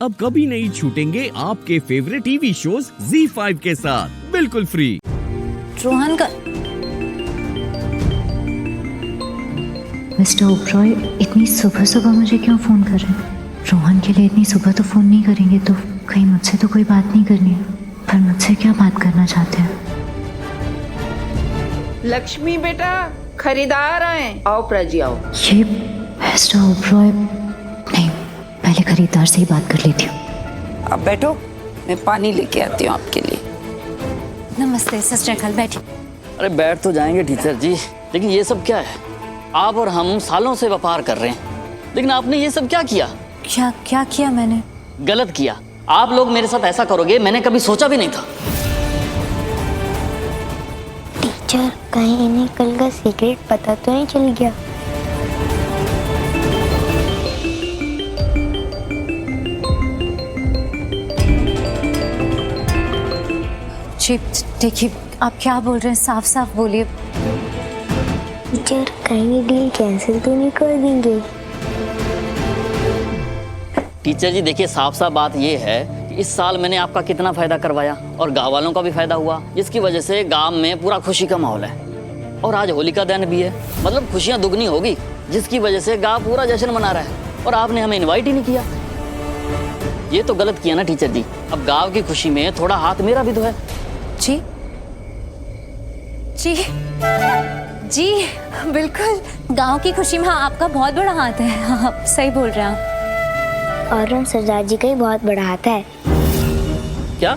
अब कभी नहीं छूटेंगे आपके फेवरेट टीवी शोज ZEE5 के साथ बिल्कुल फ्री। रोहन का मिस्टर ओबरॉय इतनी सुबह सुबह मुझे क्यों फोन कर रहे हैं? रोहन के लिए इतनी सुबह तो फोन नहीं करेंगे तो कहीं मुझसे तो कोई बात नहीं करनी है, पर मुझसे क्या बात करना चाहते हैं? लक्ष्मी बेटा, खरीदार आए, आओ प्रजी आओ। ये मिस्टर ओबरॉय नहीं, पहले खरीदार से ही बात कर लेती हूँ। आप बैठो, मैं पानी लेके आती हूँ आपके लिए। नमस्ते सिस्टर अकल, बैठी। अरे बैठ तो जाएंगे टीचर जी, लेकिन ये सब क्या है? आप और हम सालों से व्यापार कर रहे हैं, लेकिन आपने ये सब क्या किया? क्या किया मैंने? गलत किया। आप लोग मेरे साथ ऐसा करोगे मैंने कभी सोचा भी नहीं था। टीचर, कहीं इन्हें कल का सीक्रेट पता तो नहीं चल गया? जी देखिए, आप क्या बोल रहे हैं? साफ साफ बोलिए। टीचर, कहीं डील कैंसिल तो नहीं कर देंगे? टीचर जी देखिए, साफ साफ बात ये है कि इस साल मैंने आपका कितना फायदा करवाया और गांव वालों का भी फायदा हुआ, जिसकी वजह से गांव में पूरा खुशी का माहौल है। और आज होली का दिन भी है, मतलब खुशियां दुगनी होगी, जिसकी वजह से गांव पूरा जश्न मना रहा है और आपने हमें इनवाइट ही नहीं किया। ये तो गलत किया ना टीचर जी। अब गांव की खुशी में थोड़ा हाथ मेरा भी तो है। जी जी जी बिल्कुल, गांव की खुशी में आपका बहुत बड़ा हाथ है। आप सही बोल रहे हैं। और उन सरदार जी का ही बहुत बड़ा हाथ है। क्या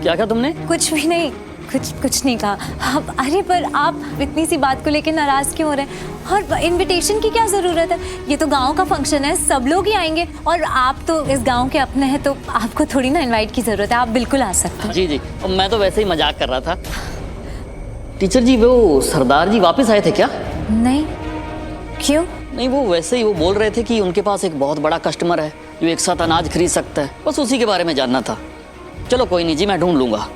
क्या कहा तुमने? कुछ भी नहीं, कुछ नहीं कहा। अरे पर आप इतनी सी बात को लेकर नाराज क्यों हो रहे हैं? और इनविटेशन की क्या जरूरत है? ये तो गांव का फंक्शन है, सब लोग ही आएंगे और आप तो इस गांव के अपने हैं, तो आपको थोड़ी ना इनवाइट की जरूरत है। आप बिल्कुल आ सकते हैं। जी और मैं तो वैसे ही मजाक कर रहा था। टीचर जी, वो सरदार जी वापस आए थे क्या? नहीं, क्यों? नहीं, वो वैसे ही वो बोल रहे थे कि उनके पास एक बहुत बड़ा कस्टमर है जो एक साथ अनाज खरीद सकता है, बस उसी के बारे में जानना था। चलो कोई नहीं जी, मैं ढूंढ लूंगा।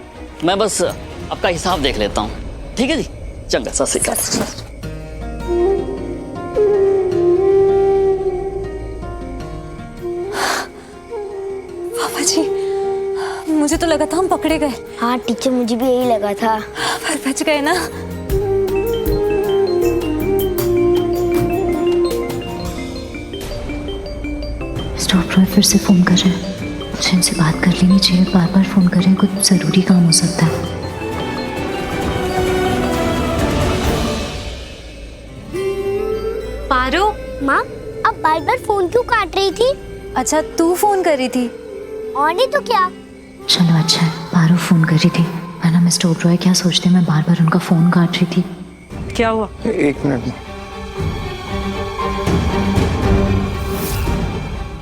मैं बस आपका हिसाब देख लेता हूँ। ठीक है जी, चंगा, सत श्री अकाल। पापा जी, मुझे तो लगा था हम पकड़े गए। हाँ टीचर, मुझे भी यही लगा था। पर बच गए ना। मिस्टर ओबरॉय फिर से फोन कर रहे हैं। मुझे इनसे बात कर लेनी चाहिए। बार बार फोन कर रहे हैं, कुछ जरूरी काम हो सकता है। पारो, माँ, अब बार बार फोन क्यों काट रही थी? अच्छा तू फोन कर रही थी? और नहीं तो क्या। चलो अच्छा है, पारो फोन कर रही थी। वरना मिस्टर ओबरॉय क्या सोचते, मैं बार बार उनका फोन काट रही थी। क्या हुआ? एक मिनट।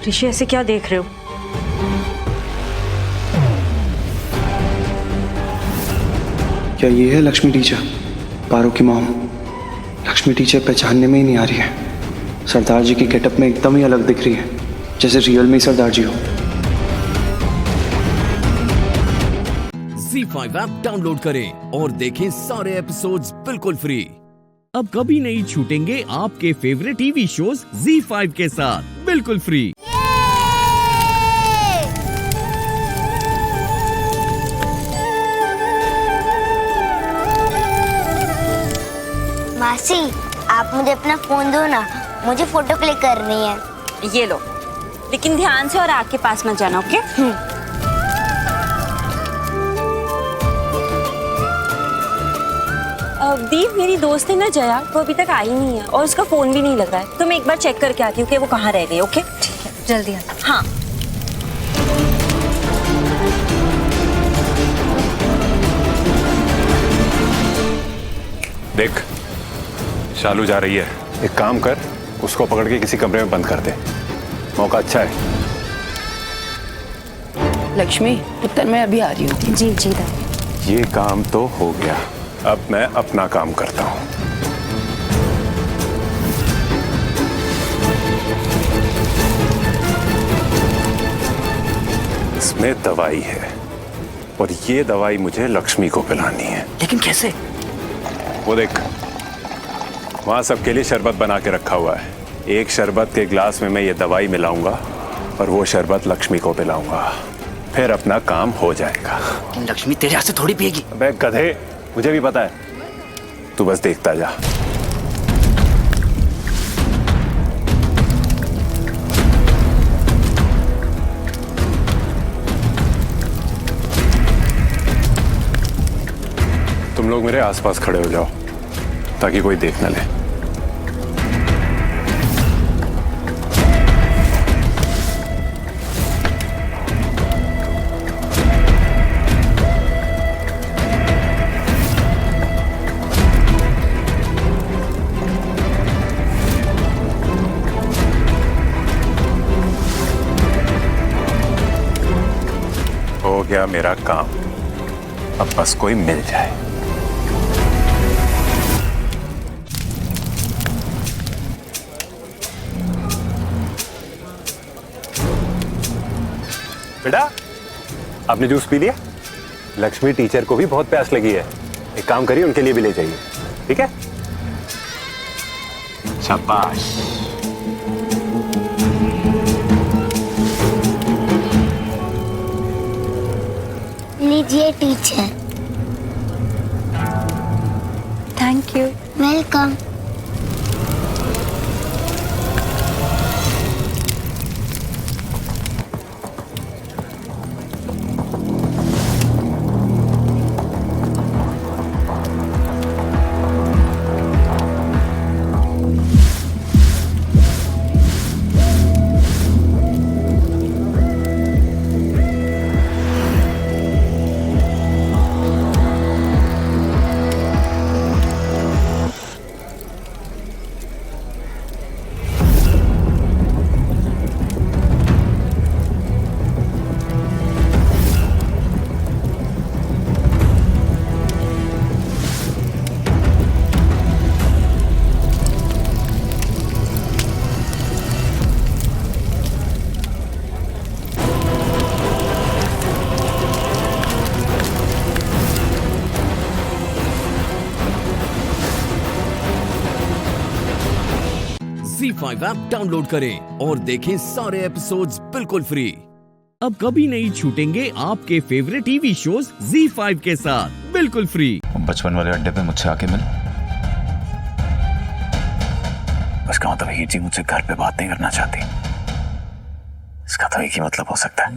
ऋषि, ऐसे क्या देख रहे हो? क्या ये है लक्ष्मी टीचर, पारो की मॉम? लक्ष्मी टीचर पहचानने में ही नहीं आ रही है। सरदार जी की गेटअप में एकदम ही अलग दिख रही है, जैसे रियल में सरदार जी हो। ZEE5 ऐप डाउनलोड करें और देखें सारे एपिसोड्स बिल्कुल फ्री। अब कभी नहीं छूटेंगे आपके फेवरेट टीवी शोज ZEE5 के साथ बिल्कुल फ्री। मासी, आप मुझे अपना फोन दो ना, मुझे फोटो क्लिक करनी है। ये लो, लेकिन ध्यान से और आग के पास मत जाना, ओके? दीप, मेरी दोस्त है ना जया, वो अभी तक आई नहीं है और उसका फोन भी नहीं लग रहा है, तो मैं एक बार चेक करके आती हूँ कि वो कहाँ रह गई। ओके ठीक है, जल्दी आना। हाँ। देख, शालू जा रही है। एक काम कर, उसको पकड़ के किसी कमरे में बंद कर दे। मौका अच्छा है। लक्ष्मी, पुत्र मैं अभी आ रही हूँ। जी दादी। ये काम तो हो गया, अब मैं अपना काम करता हूँ। इसमें दवाई है और ये दवाई मुझे लक्ष्मी को पिलानी है। लेकिन कैसे? वो देख, वहां सबके लिए शरबत बना के रखा हुआ है। एक शरबत के गिलास में मैं ये दवाई मिलाऊंगा और वो शरबत लक्ष्मी को पिलाऊंगा, फिर अपना काम हो जाएगा। लक्ष्मी तेरे हाथ से थोड़ी पिएगी। अबे गधे, मुझे भी पता है, तू बस देखता जा। तुम लोग मेरे आसपास खड़े हो जाओ ताकि कोई देख न ले। हो गया मेरा काम, अब बस कोई मिल जाए। बेटा, आपने जूस पी लिया? लक्ष्मी टीचर को भी बहुत प्यास लगी है, एक काम करिए उनके लिए भी ले जाइए, ठीक है? शाबाश। लीजिए teacher. Thank you. Welcome. ZEE5 app download करें और देखें सारे एपिसोड्स बिल्कुल फ्री। अब कभी नहीं छूटेंगे आपके फेवरेट टीवी शोज ZEE5 के साथ बिल्कुल फ्री। बचपन वाले अड्डे पे मुझसे आके मिल। इसका मतलब हीर जी मुझसे घर पे बात नहीं करना चाहती। इसका तो एक ही मतलब हो सकता है।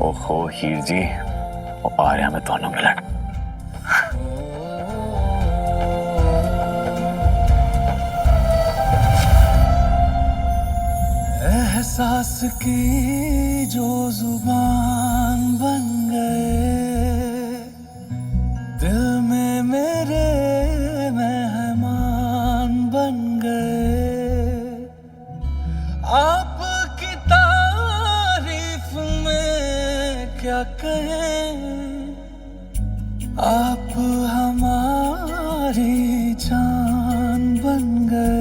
ओहो हीर जी, वो आ रहे हमें दोनों मिलन। एहसास की जो जुबान बन गए, दिल में मेरे मेहमान बन गए। आपकी तारीफ में क्या कहें, आप हमारी जान बन गए।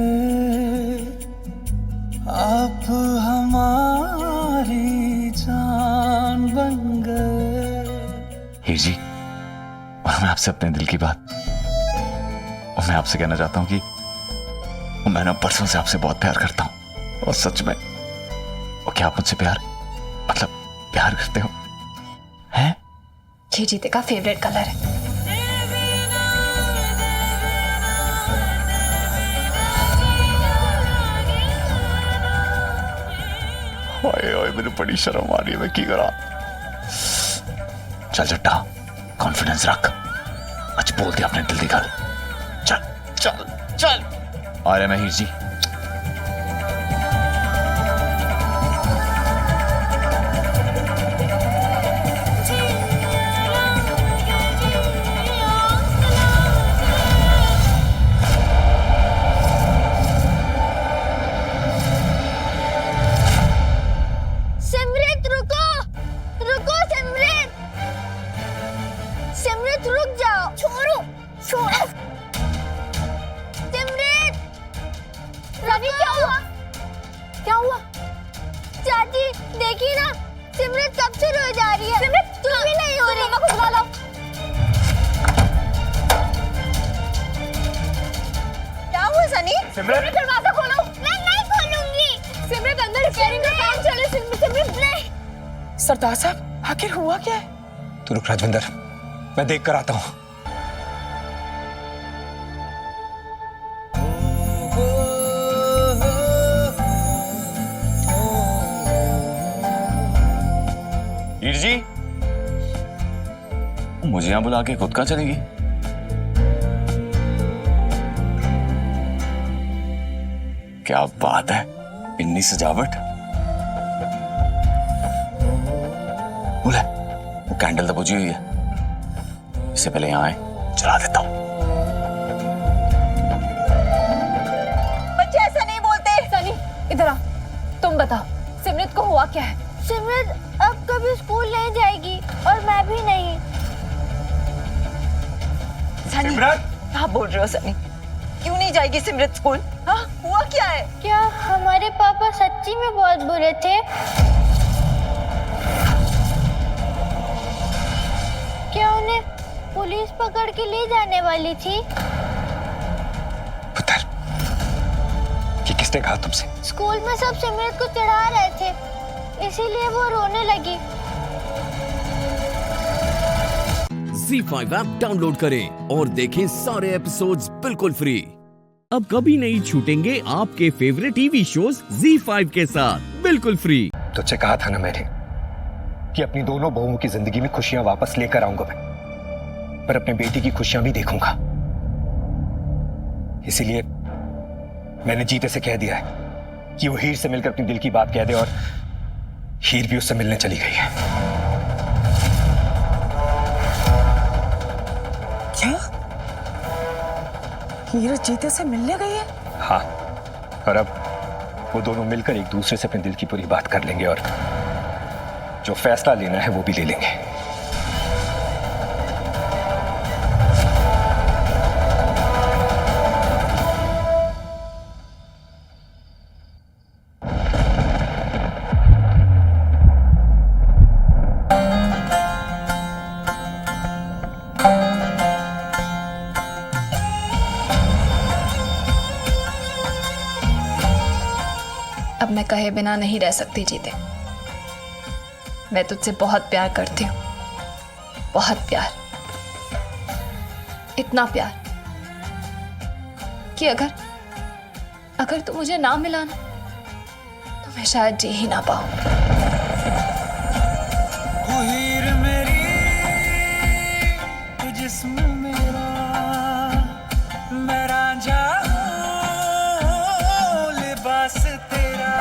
आप हमारी जान बन गए। हीर जी, और मैं आपसे अपने दिल की बात, और मैं आपसे कहना चाहता हूँ कि मैं ना परसों से आपसे बहुत प्यार करता हूँ। और सच में, और क्या आप मुझसे प्यार करते हो? हैं? ये जीते का फेवरेट कलर है। ओए ओए, मेरे बड़ी शर्म आ रही है, मैं की करा। चल जट्टा, कॉन्फिडेंस रख, आज बोल दिया अपने दिल की गल। चल चल चल, आ रहे मैं हीर जी। सिमरत रुक जाओ। छोड़ो छोड़ो। सिमरत, रवि क्या हुआ? क्या हुआ? चाची देखिए ना, सिमरत कब से रोए जा रही है। सिमरत तुम भी नहीं हो रही। मम्मा को बुला लो। क्या हुआ सनी? सिमरत दरवाजा खोलो। नहीं सरदार साहब, आखिर हुआ क्या है? तू रुक राजविंदर, मैं देख कर आता हूं। हीर जी, मुझे यहां बुला के खुद कहां चलेगी? क्या बात है, इतनी सजावट। बोले, वो कैंडल तो बुझी हुई है, इससे पहले यहां आए जला देता हूं। बच्चे ऐसा नहीं बोलते। सनी इधर आ, तुम बताओ सिमरत को हुआ क्या है? सिमरत अब कभी स्कूल नहीं जाएगी और मैं भी नहीं। सनी, क्या बोल रहे हो सनी? क्यों नहीं जाएगी सिमरत स्कूल? हाँ, हुआ क्या है? क्या हमारे पापा सच्ची में बहुत बुरे थे? क्या उन्हें पुलिस पकड़ के ले जाने वाली थी? पुत्र, ये किसने कहा तुमसे? स्कूल में सब सिमरत को चढ़ा रहे थे, इसीलिए वो रोने लगी। ZEE5 ऐप डाउनलोड करें और देखें सारे एपिसोड्स बिल्कुल फ्री। अब कभी नहीं छूटेंगे आपके फेवरेट टीवी शोज ZEE5 के साथ बिल्कुल फ्री। तुझसे कहा था ना मैंने कि अपनी दोनों बहुओं की जिंदगी में खुशियां वापस लेकर आऊंगा मैं, पर अपने बेटी की खुशियां भी देखूंगा। इसीलिए मैंने जीते से कह दिया है कि वो हीर से मिलकर अपनी दिल की बात कह दे, और हीर भी उससे मिलने चली गई है। क्या? हीर जीते से मिलने गई है? हाँ, और अब वो दोनों मिलकर एक दूसरे से अपने दिल की पूरी बात कर लेंगे, और जो फैसला लेना है वो भी ले लेंगे। अब मैं कहे बिना नहीं रह सकती जीते। मैं तुझसे बहुत प्यार करती हूँ, बहुत प्यार, इतना प्यार कि अगर तू मुझे ना मिला ना तो मैं शायद जी ही ना पाऊं। ओ हीर मेरी, तू जिस्म मेरा, मैं रांझा हूँ, लिबास तेरा।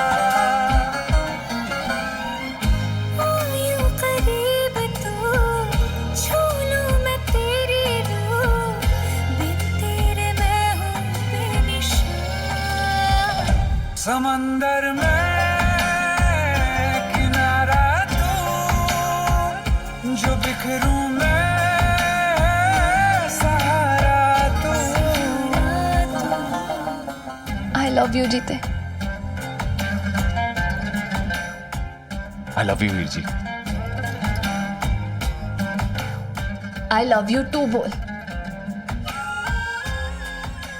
समंदर में किनारा तू, जो बिखरूं मैं सहारा तू। आई लव यू जीते। I love you Heer ji. I love you too बोल।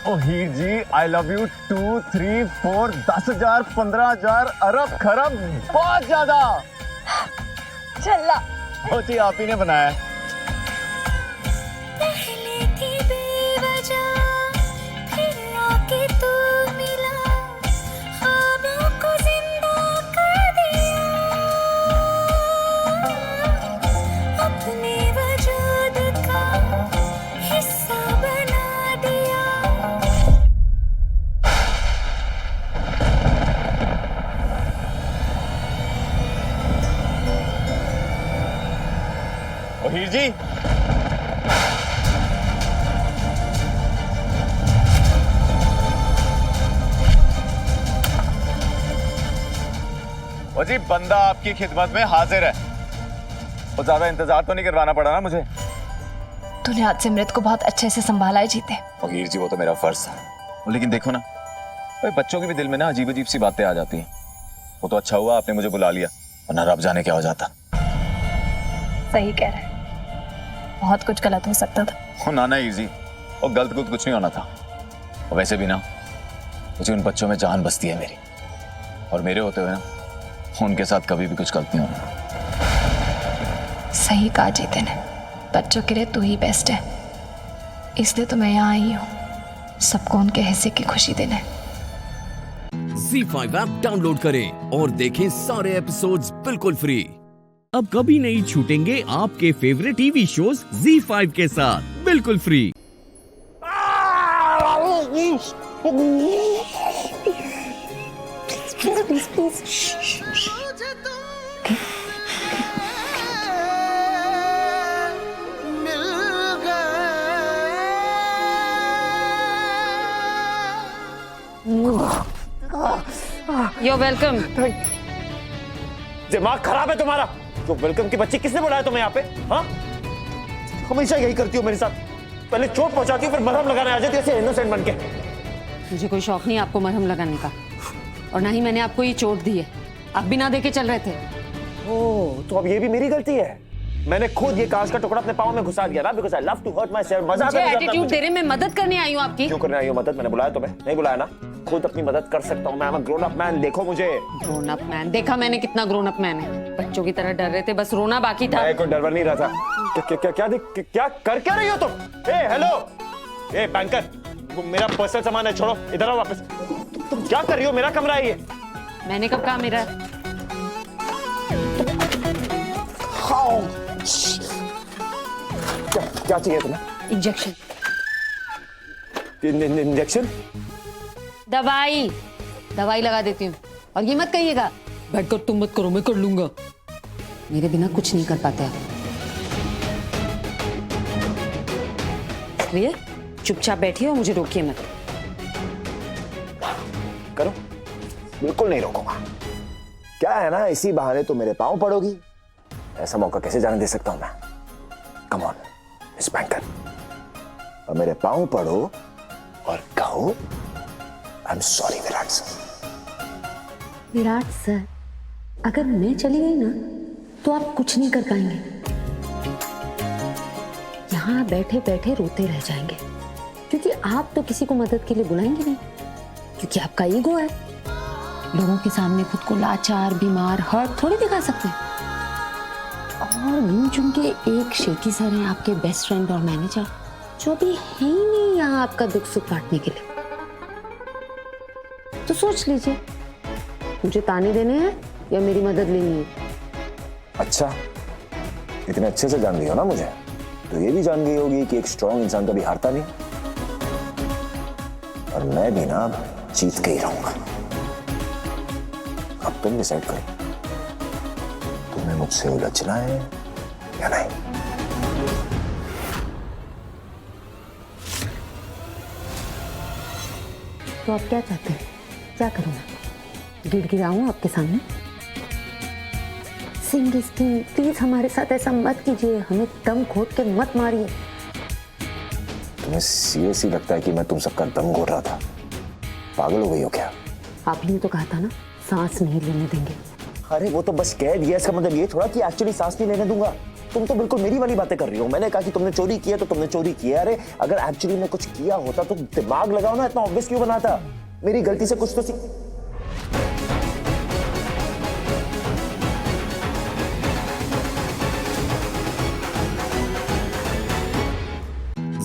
ओ हीर जी, आई लव यू 2, 3, 4, 10,000, 15,000, अरब खरब, बहुत ज्यादा। चल्ला वो जी आप ही ने बनाया है। पहले थी बेवजह, फिर आके तू मिला, ख्वाबों को जिंदा कर दिया, अपने वजूद का हिस्सा बना दिया। ओ हीर जी, ओ जी बंदा आपकी खिदमत में हाजिर है। और ज्यादा इंतजार तो नहीं करवाना पड़ा ना मुझे? तूने आज सिमरत को बहुत अच्छे से संभाला है जीते। और हीर जी वो तो मेरा फर्ज था, लेकिन देखो ना भाई, बच्चों के भी दिल में ना अजीब अजीब सी बातें आ जाती हैं। वो तो अच्छा हुआ आपने मुझे बुला लिया, वरना रब जाने क्या हो जाता। सही कह रहा है, बहुत कुछ गलत हो सकता था। हो ना हीर जी, और गलत कुछ नहीं होना था। और वैसे भी ना मुझे उन बच्चों में जान बसती है मेरी, और मेरे होते हुए ना उनके साथ कभी भी कुछ गलत नहीं होना। सही कहा जीते ने, बच्चों के लिए तू ही बेस्ट है, इसलिए तो मैं यहाँ आई हूँ सबको उनके हिस्से की खुशी देने। ZEE5 ऐप डाउनलोड करें और देखें सारे एपिसोड्स बिल्कुल फ्री। अब कभी नहीं छूटेंगे आपके फेवरेट टीवी शोज ZEE5 के साथ बिल्कुल free. Please please You're welcome. दिमाग खराब है तुम्हारा? तो वेलकम की बच्ची किसने बुलाया तुम्हें यहाँ पे? हाँ? हमेशा यही करती हो मेरे साथ, पहले चोट पहुंचाती हो फिर मरहम लगाने आ जाती है ऐसे इनोसेंट बनके। मुझे कोई शौक नहीं आपको मरहम लगाने का, और ना ही मैंने आपको ये चोट दी है। आप बिना देखे चल रहे थे। ओह, तो अब ये भी मेरी गलती है। मैंने खुद ये कांच का टुकड़ा अपने पाँव में घुसा दिया ना, because I love to hurt myself. मजा आता है एटीट्यूड दे रहे, मैं मदद करने आई हूँ आपकी। क्यों करने आई हो मदद? मैंने बुलाया तुम्हें? नहीं बुलाया ना, खुद अपनी मदद कर सकता हूँ मैं। I am a grown up man, देखो मुझे। Grown up man? देखा मैंने कितना ग्रोन अप मैन है। बच्चों की तरह डर रहे थे, बस रोना बाकी था। मैं कोई डर नहीं रहा था। क्या कर क्या रही हो तुम? ए हेलो, ए बैंकर, वो मेरा पर्सनल सामान है, छोड़ो, इधर आओ वापस। तुम क्या कर रही हो? मेरा कमरा है ये। मैंने कब कहा मेरा? क्या चाहिए तुम्हें? इंजेक्शन। इंजेक्शन? दवाई लगा देती हूँ। और ये मत कहिएगा बैठकर तुम मत करो, मैं कर लूंगा। मेरे बिना कुछ नहीं कर पाते आप, इसलिए चुपचाप बैठिए और मुझे रोकिए मत। करो, बिल्कुल नहीं रोकूंगा। क्या है ना, इसी बहाने तो मेरे पाँव पड़ोगी। ऐसा मौका कैसे जाने दे सकता हूं मैं? कम ऑन मिस बैंकर, और मेरे पाँव पड़ो और कहो I am sorry Virat sir. Virat sir, अगर मैं चली गई ना तो आप कुछ नहीं कर पाएंगे। यहाँ बैठे बैठे रोते रह जाएंगे, क्योंकि आप तो किसी को मदद के लिए बुलाएंगे नहीं, क्योंकि आपका ईगो है। लोगों के सामने खुद को लाचार, बीमार, हर्ट थोड़ी दिखा सकते हैं। और यूं चुन के एक शेखी सर हैं आपके बेस्ट फ्रेंड और मैनेजर, जो भी है ही नहीं यहाँ आपका दुख सुख बांटने के लिए। तो सोच लीजिए, मुझे ताने देने हैं या मेरी मदद लेनी है? अच्छा, इतने अच्छे से जान गई हो ना मुझे, तो ये भी जान गई होगी कि एक स्ट्रॉन्ग इंसान कभी हारता नहीं, और मैं भी ना जीत के ही रहूंगा। अब तुम डिसाइड करो, तुम्हें मुझसे उलझना है या नहीं। तो आप क्या चाहते हैं? क्या करूँ मैं? गिड़गिड़ाऊं आपके सामने? सिंह स्किन, प्लीज हमारे साथ ऐसा मत कीजिए, हमें दम घोट के मत मारिए। तुम्हें सीरियसली लगता है कि मैं तुम सबका दम घोट रहा था? पागल हो गई हो क्या? आप ही ने तो कहा था ना, सांस नहीं लेने देंगे। अरे वो तो बस कह दिया, इसका मतलब ये थोड़ा कि एक्चुअली सांस नहीं लेने दूंगा। तुम तो बिल्कुल मेरी वाली बातें कर रही हो। मैंने कहा कि तुमने चोरी किया तो तुमने चोरी किया। अरे अगर एक्चुअली मैं कुछ किया होता तो दिमाग लगाओ ना, इतना ऑब्वियस क्यों बनाता? मेरी गलती से कुछ तो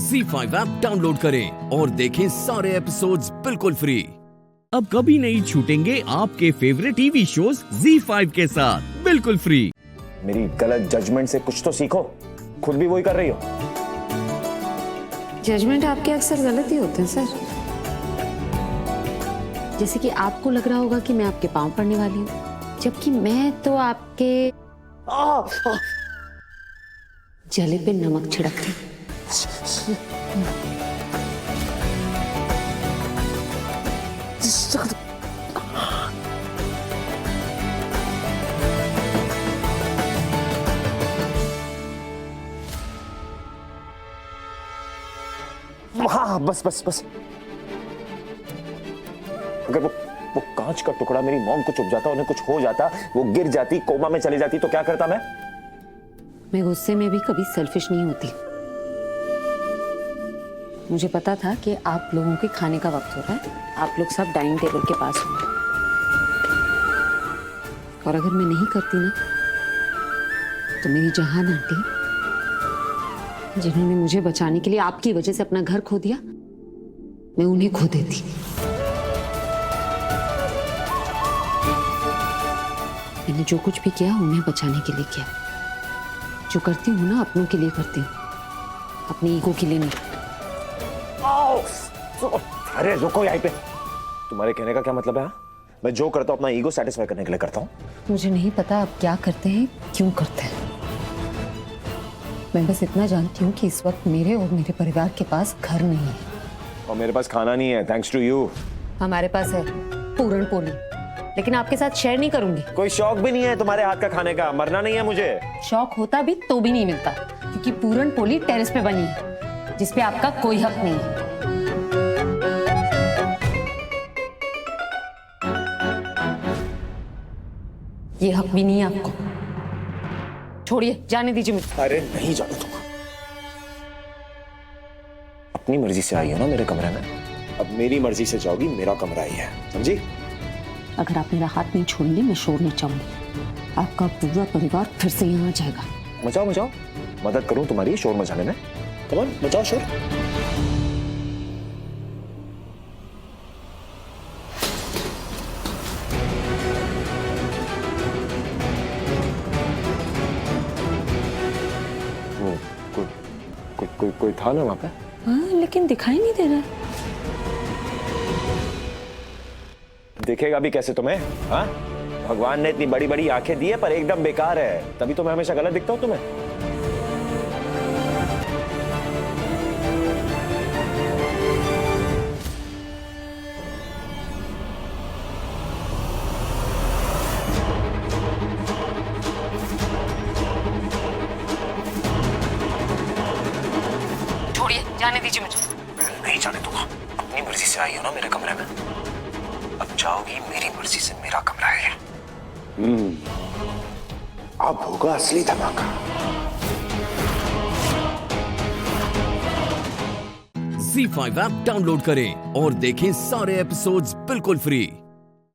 ZEE5 ऐप डाउनलोड करें और देखें सारे एपिसोड्स बिल्कुल फ्री। अब कभी नहीं छूटेंगे आपके फेवरेट टीवी शोज ZEE5 के साथ बिल्कुल फ्री। मेरी गलत जजमेंट से कुछ तो सीखो, खुद भी वही कर रही हो। जजमेंट आपके अक्सर गलत ही होते हैं सर। जैसे कि आपको लग रहा होगा कि मैं आपके पांव पड़ने वाली हूँ, जबकि मैं तो आपके जले पे नमक छिड़कती हूँ। हाँ बस बस बस। अगर वो कांच का टुकड़ा मेरी मॉम को चुभ जाता, उन्हें कुछ हो जाता, वो गिर जाती, कोमा में चली जाती, तो क्या करता मैं गुस्से में भी कभी सेल्फिश नहीं होती। मुझे पता था कि आप लोगों के खाने का वक्त हो रहा है, आप लोग सब डाइनिंग टेबल के पास होंगे, और अगर मैं नहीं करती ना तो मेरी जहान आंटी, जिन्होंने मुझे बचाने के लिए आपकी वजह से अपना घर खो दिया, मैं उन्हें खो देती। मैंने जो कुछ भी किया उन्हें बचाने के लिए किया। जो करती हूँ ना अपनों के लिए करती हूँ, अपनी ईगो के लिए नहीं। अरे रुको यहीं पे। तुम्हारे कहने का क्या मतलब है? मैं जो करता हूँ अपना ईगो सेटिस्फाई करने के लिए करता हूँ। मुझे नहीं पता आप क्या करते हैं, क्यों करते हैं। मैं बस इतना जानती हूँ कि इस वक्त मेरे और मेरे परिवार के पास घर नहीं है और मेरे पास खाना नहीं है, थैंक्स टू यू। हमारे पास है पूरन पोली, लेकिन आपके साथ शेयर नहीं करूंगी। कोई शौक भी नहीं है तुम्हारे हाथ का खाने का, मरना नहीं है मुझे। शौक होता भी तो भी नहीं मिलता, क्योंकि पूरन पोली टेरेस पे बनी है, जिसपे आपका कोई हक नहीं है। ये हक भी नहीं है आपको। छोड़िए, जाने दीजिए मुझे। अरे नहीं जाने दूंगा। अपनी मर्जी से आई हो ना मेरे कमरे में, अब मेरी मर्जी से जाओगी, मेरा कमरा ही है, समझी? अगर आप मेरा हाथ नहीं छोड़ेंगे मैं शोर मचाऊंगी। आपका पूरा परिवार फिर से यहाँ आ जाएगा। मचाओ मचाओ, मदद करूं तुम्हारी शोर मचाने में। कम ऑन, मचाओ शोर। कोई था ना वहां पे? हाँ, लेकिन दिखाई नहीं दे रहा। दिखेगा भी कैसे तुम्हें? हाँ, भगवान ने इतनी बड़ी बड़ी आंखें दी है पर एकदम बेकार है, तभी तो मैं हमेशा गलत दिखता हूं तुम्हें। छोड़िए, जाने दीजिए मुझे। नहीं जाने दूंगा। अपनी मर्जी से आई हो ना मेरे कमरे में, अब जाओगी मेरी मर्जी से, मेरा कमरा है। अब होगा असली धमाका। ZEE5 ऐप डाउनलोड करें और देखें सारे एपिसोड्स बिल्कुल फ्री।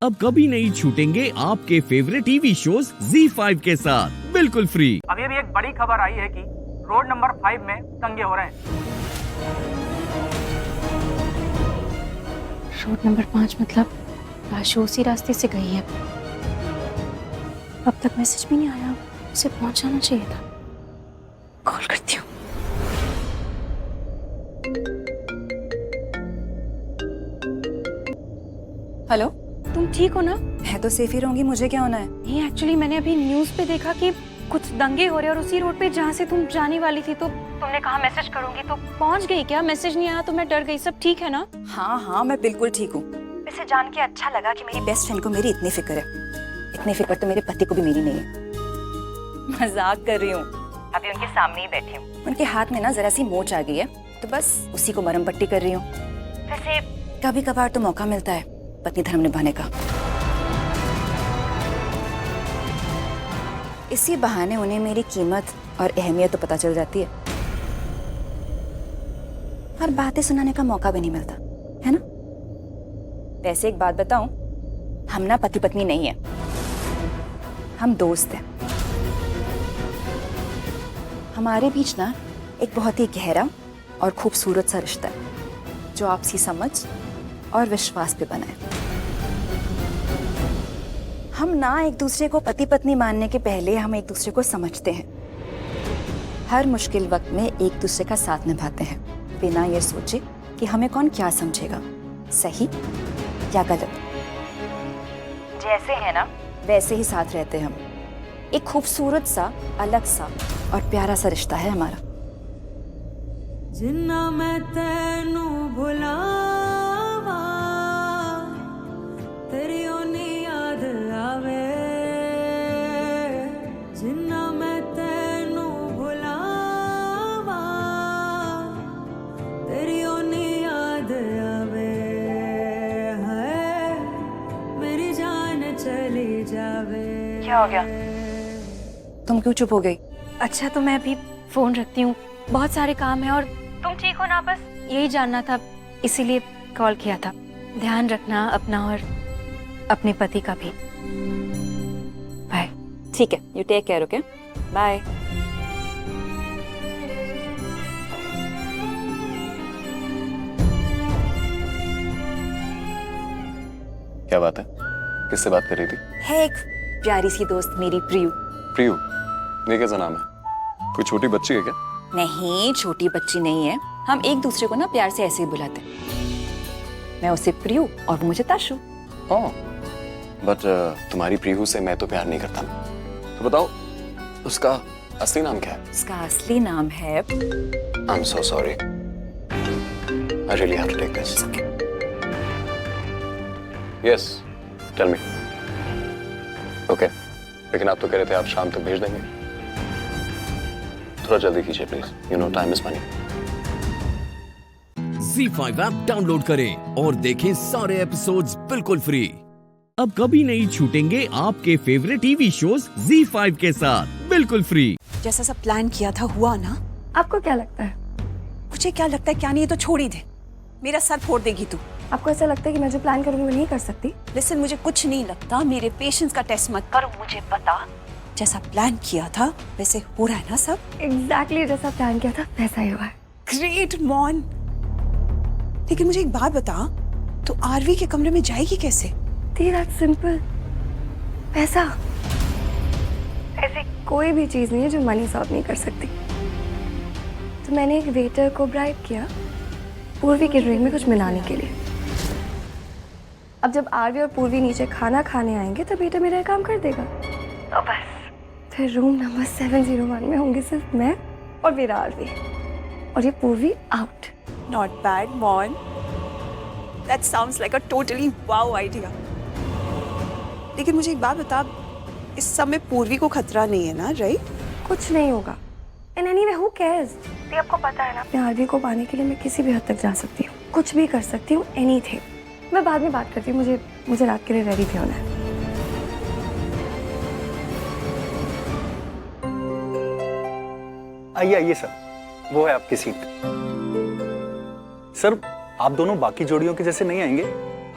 अब कभी नहीं छूटेंगे आपके फेवरेट टीवी शोज ZEE5 के साथ बिल्कुल फ्री। अभी अभी एक बड़ी खबर आई है कि रोड नंबर 5 में दंगे हो रहे हैं। रोड नंबर 5 मतलब लाश उसी रास्ते से गई है। अब तक मैसेज भी नहीं आया, उसे पहुंच जाना चाहिए था। कॉल करती हूँ। हेलो, तुम ठीक हो ना? मैं तो सेफ ही रहूंगी, मुझे क्या होना है? नहीं, एक्चुअली मैंने अभी न्यूज़ पे देखा कि कुछ दंगे हो रहे हैं और उसी रोड पे जहाँ से तुम जाने वाली थी, तो तुमने कहा मैसेज करूंगी, तो पहुंच गई क्या? मैसेज नहीं आया तो मैं डर गई। सब ठीक है ना? हाँ हाँ, मैं बिल्कुल ठीक हूँ। वैसे जान के अच्छा लगा कि मेरी बेस्ट फ्रेंड को मेरी इतनी फिक्र है। इतनी फिक्र तो मेरे पति को भी मेरी नहीं है। मजाक कर रही हूँ, अभी उनके सामने ही बैठी हूँ। उनके हाथ में ना जरा सी मोच आ गई है, तो बस उसी को मरहम पट्टी कर रही हूँ। वैसे कभी कभार तो मौका मिलता है पत्नी धर्म निभाने का। इसी बहाने उन्हें मेरी कीमत और अहमियत तो पता चल जाती है, और बातें सुनाने का मौका भी नहीं मिलता, है ना? वैसे एक बात बताऊं, हम ना पति पत्नी नहीं है, हम दोस्त हैं। हमारे बीच ना एक बहुत ही गहरा और खूबसूरत सा रिश्ता है, जो आपसी समझ और विश्वास पे बना है। हम ना एक दूसरे को पति पत्नी मानने के पहले हम एक दूसरे को समझते हैं। हर मुश्किल वक्त में एक दूसरे का साथ निभाते हैं, बिना ये सोचे कि हमें कौन क्या समझेगा, सही या गलत। जैसे है ना वैसे ही साथ रहते हैं हम। एक खूबसूरत सा, अलग सा और प्यारा सा रिश्ता है हमारा। जिन्ना मैं तेनू भुलावा, तेरी ओनी याद आवे। जिन्ना मैं तेनू भुलावा, तेरी ओनी याद आवे। है मेरी जान चली जावे। क्या हो गया? तुम क्यों चुप हो गई? अच्छा, तो मैं अभी फोन रखती हूँ, बहुत सारे काम है। और तुम ठीक हो ना? बस यही जानना था, इसीलिए कॉल किया था। ध्यान रखना अपना और अपने पति का भी। बाय। ठीक है, you take care, okay? Bye. क्या बात है? किससे बात कर रही थी? है एक प्यारी सी दोस्त मेरी, प्रियू। प्रियू? ये कैसा नाम है? कोई छोटी बच्ची है क्या? नहीं, छोटी बच्ची नहीं है। हम एक दूसरे को ना प्यार से ऐसे ही बुलाते हैं। मैं उसे प्रियू और वो मुझे ताशु। ओह, बट तुम्हारी प्रियू से मैं तो प्यार नहीं करता। तो बताओ, उसका असली नाम क्या है? उसका असली नाम है I'm so sorry. I really have to take this. Yes, tell me. Okay. लेकिन आप तो कह रहे थे आप शाम तक भेज देंगे। थोड़ा जल्दी कीजिए please. You know time is money. ZEE5 app download करें और देखें सारे एपिसोड्स बिल्कुल फ्री। अब कभी नहीं छूटेंगे आपके फेवरेट टीवी शोज ZEE5 के साथ बिल्कुल फ्री। जैसा सब प्लान किया था हुआ ना? आपको क्या लगता है? मुझे क्या लगता है क्या नहीं, ये तो छोड़ ही दे। मेरा सर फोड़ देगी तू। आपको ऐसा लगता है कि मैं जो प्लान करूंगी वो नहीं कर सकती? लिसन, मुझे कुछ नहीं लगता। मेरे पेशेंस का टेस्ट मत करो। मुझे पता जैसा प्लान किया था वैसे हो रहा है ना सब? एग्जैक्टली जैसा प्लान किया था वैसा ही हुआ है। ग्रेट मॉन। लेकिन मुझे एक बात बता, तो आरवी के कमरे में जाएगी कैसे? That's simple. पैसा। ऐसी कोई भी चीज नहीं है जो मनी सॉल्व नहीं कर सकती। तो मैंने एक वेटर को ब्राइब किया पूर्वी के ड्रिंक में कुछ मिलाने के लिए। अब जब आरवी और पूर्वी नीचे खाना खाने आएंगे तो वेटर मेरा काम कर देगा। तो बस फिर रूम नंबर 701 में होंगे सिर्फ मैं और मेरा आरवी, और ये Purvi out. Not bad man. That sounds like a totally wow idea. लेकिन मुझे एक बात बता, इस सब में पूर्वी को खतरा नहीं है ना, राइट? कुछ नहीं होगा। And anyway who cares? आपको पता है ना, अपने आरवी को पाने के लिए मैं किसी भी हद तक जा सकती हूँ, कुछ भी कर सकती हूँ, एनीथिंग। मैं बाद में बात करती हूँ, मुझे रात के लिए रेडी भी होना है। आइए आइए सर, वो है आपकी सीट। सर, आप दोनों बाकी जोड़ियों के जैसे नहीं आएंगे,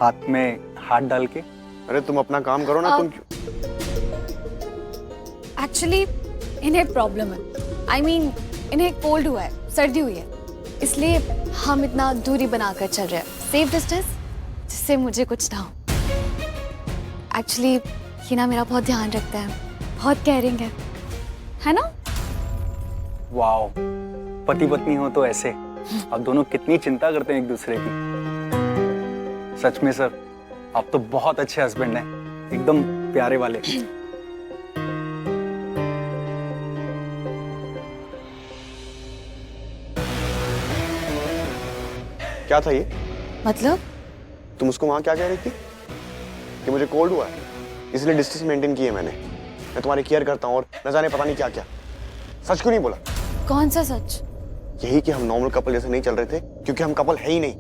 हाथ में हाथ डाल के। अरे तुम अपना काम करो ना। तुम एक्चुअली इन्हें प्रॉब्लम है। I mean, इन्हें कोल्ड हुआ है, सर्दी हुई है, इसलिए हम इतना दूरी बनाकर चल रहे हैं, सेफ डिस्टेंस, जिससे मुझे कुछ ना हो। एक्चुअली ये ना मेरा बहुत ध्यान रखता है, बहुत केयरिंग है ना? वाओ, पति पत्नी हो तो ऐसे आप दोनों कितनी चिंता करते हैं एक दूसरे की। सच में सर, आप तो बहुत अच्छे हस्बैंड हैं, एकदम प्यारे वाले। क्या था ये? मतलब? तुम उसको वहां क्या कह रही थी? कि मुझे कोल्ड हुआ है इसलिए डिस्टेंस मेंटेन की है मैंने। मैं तुम्हारी केयर करता हूँ और न जाने पता नहीं क्या क्या। सच क्यों नहीं बोला? कौन सा सच? यही कि हम नॉर्मल कपल जैसे नहीं चल रहे थे, क्योंकि हम कपल है ही नहीं।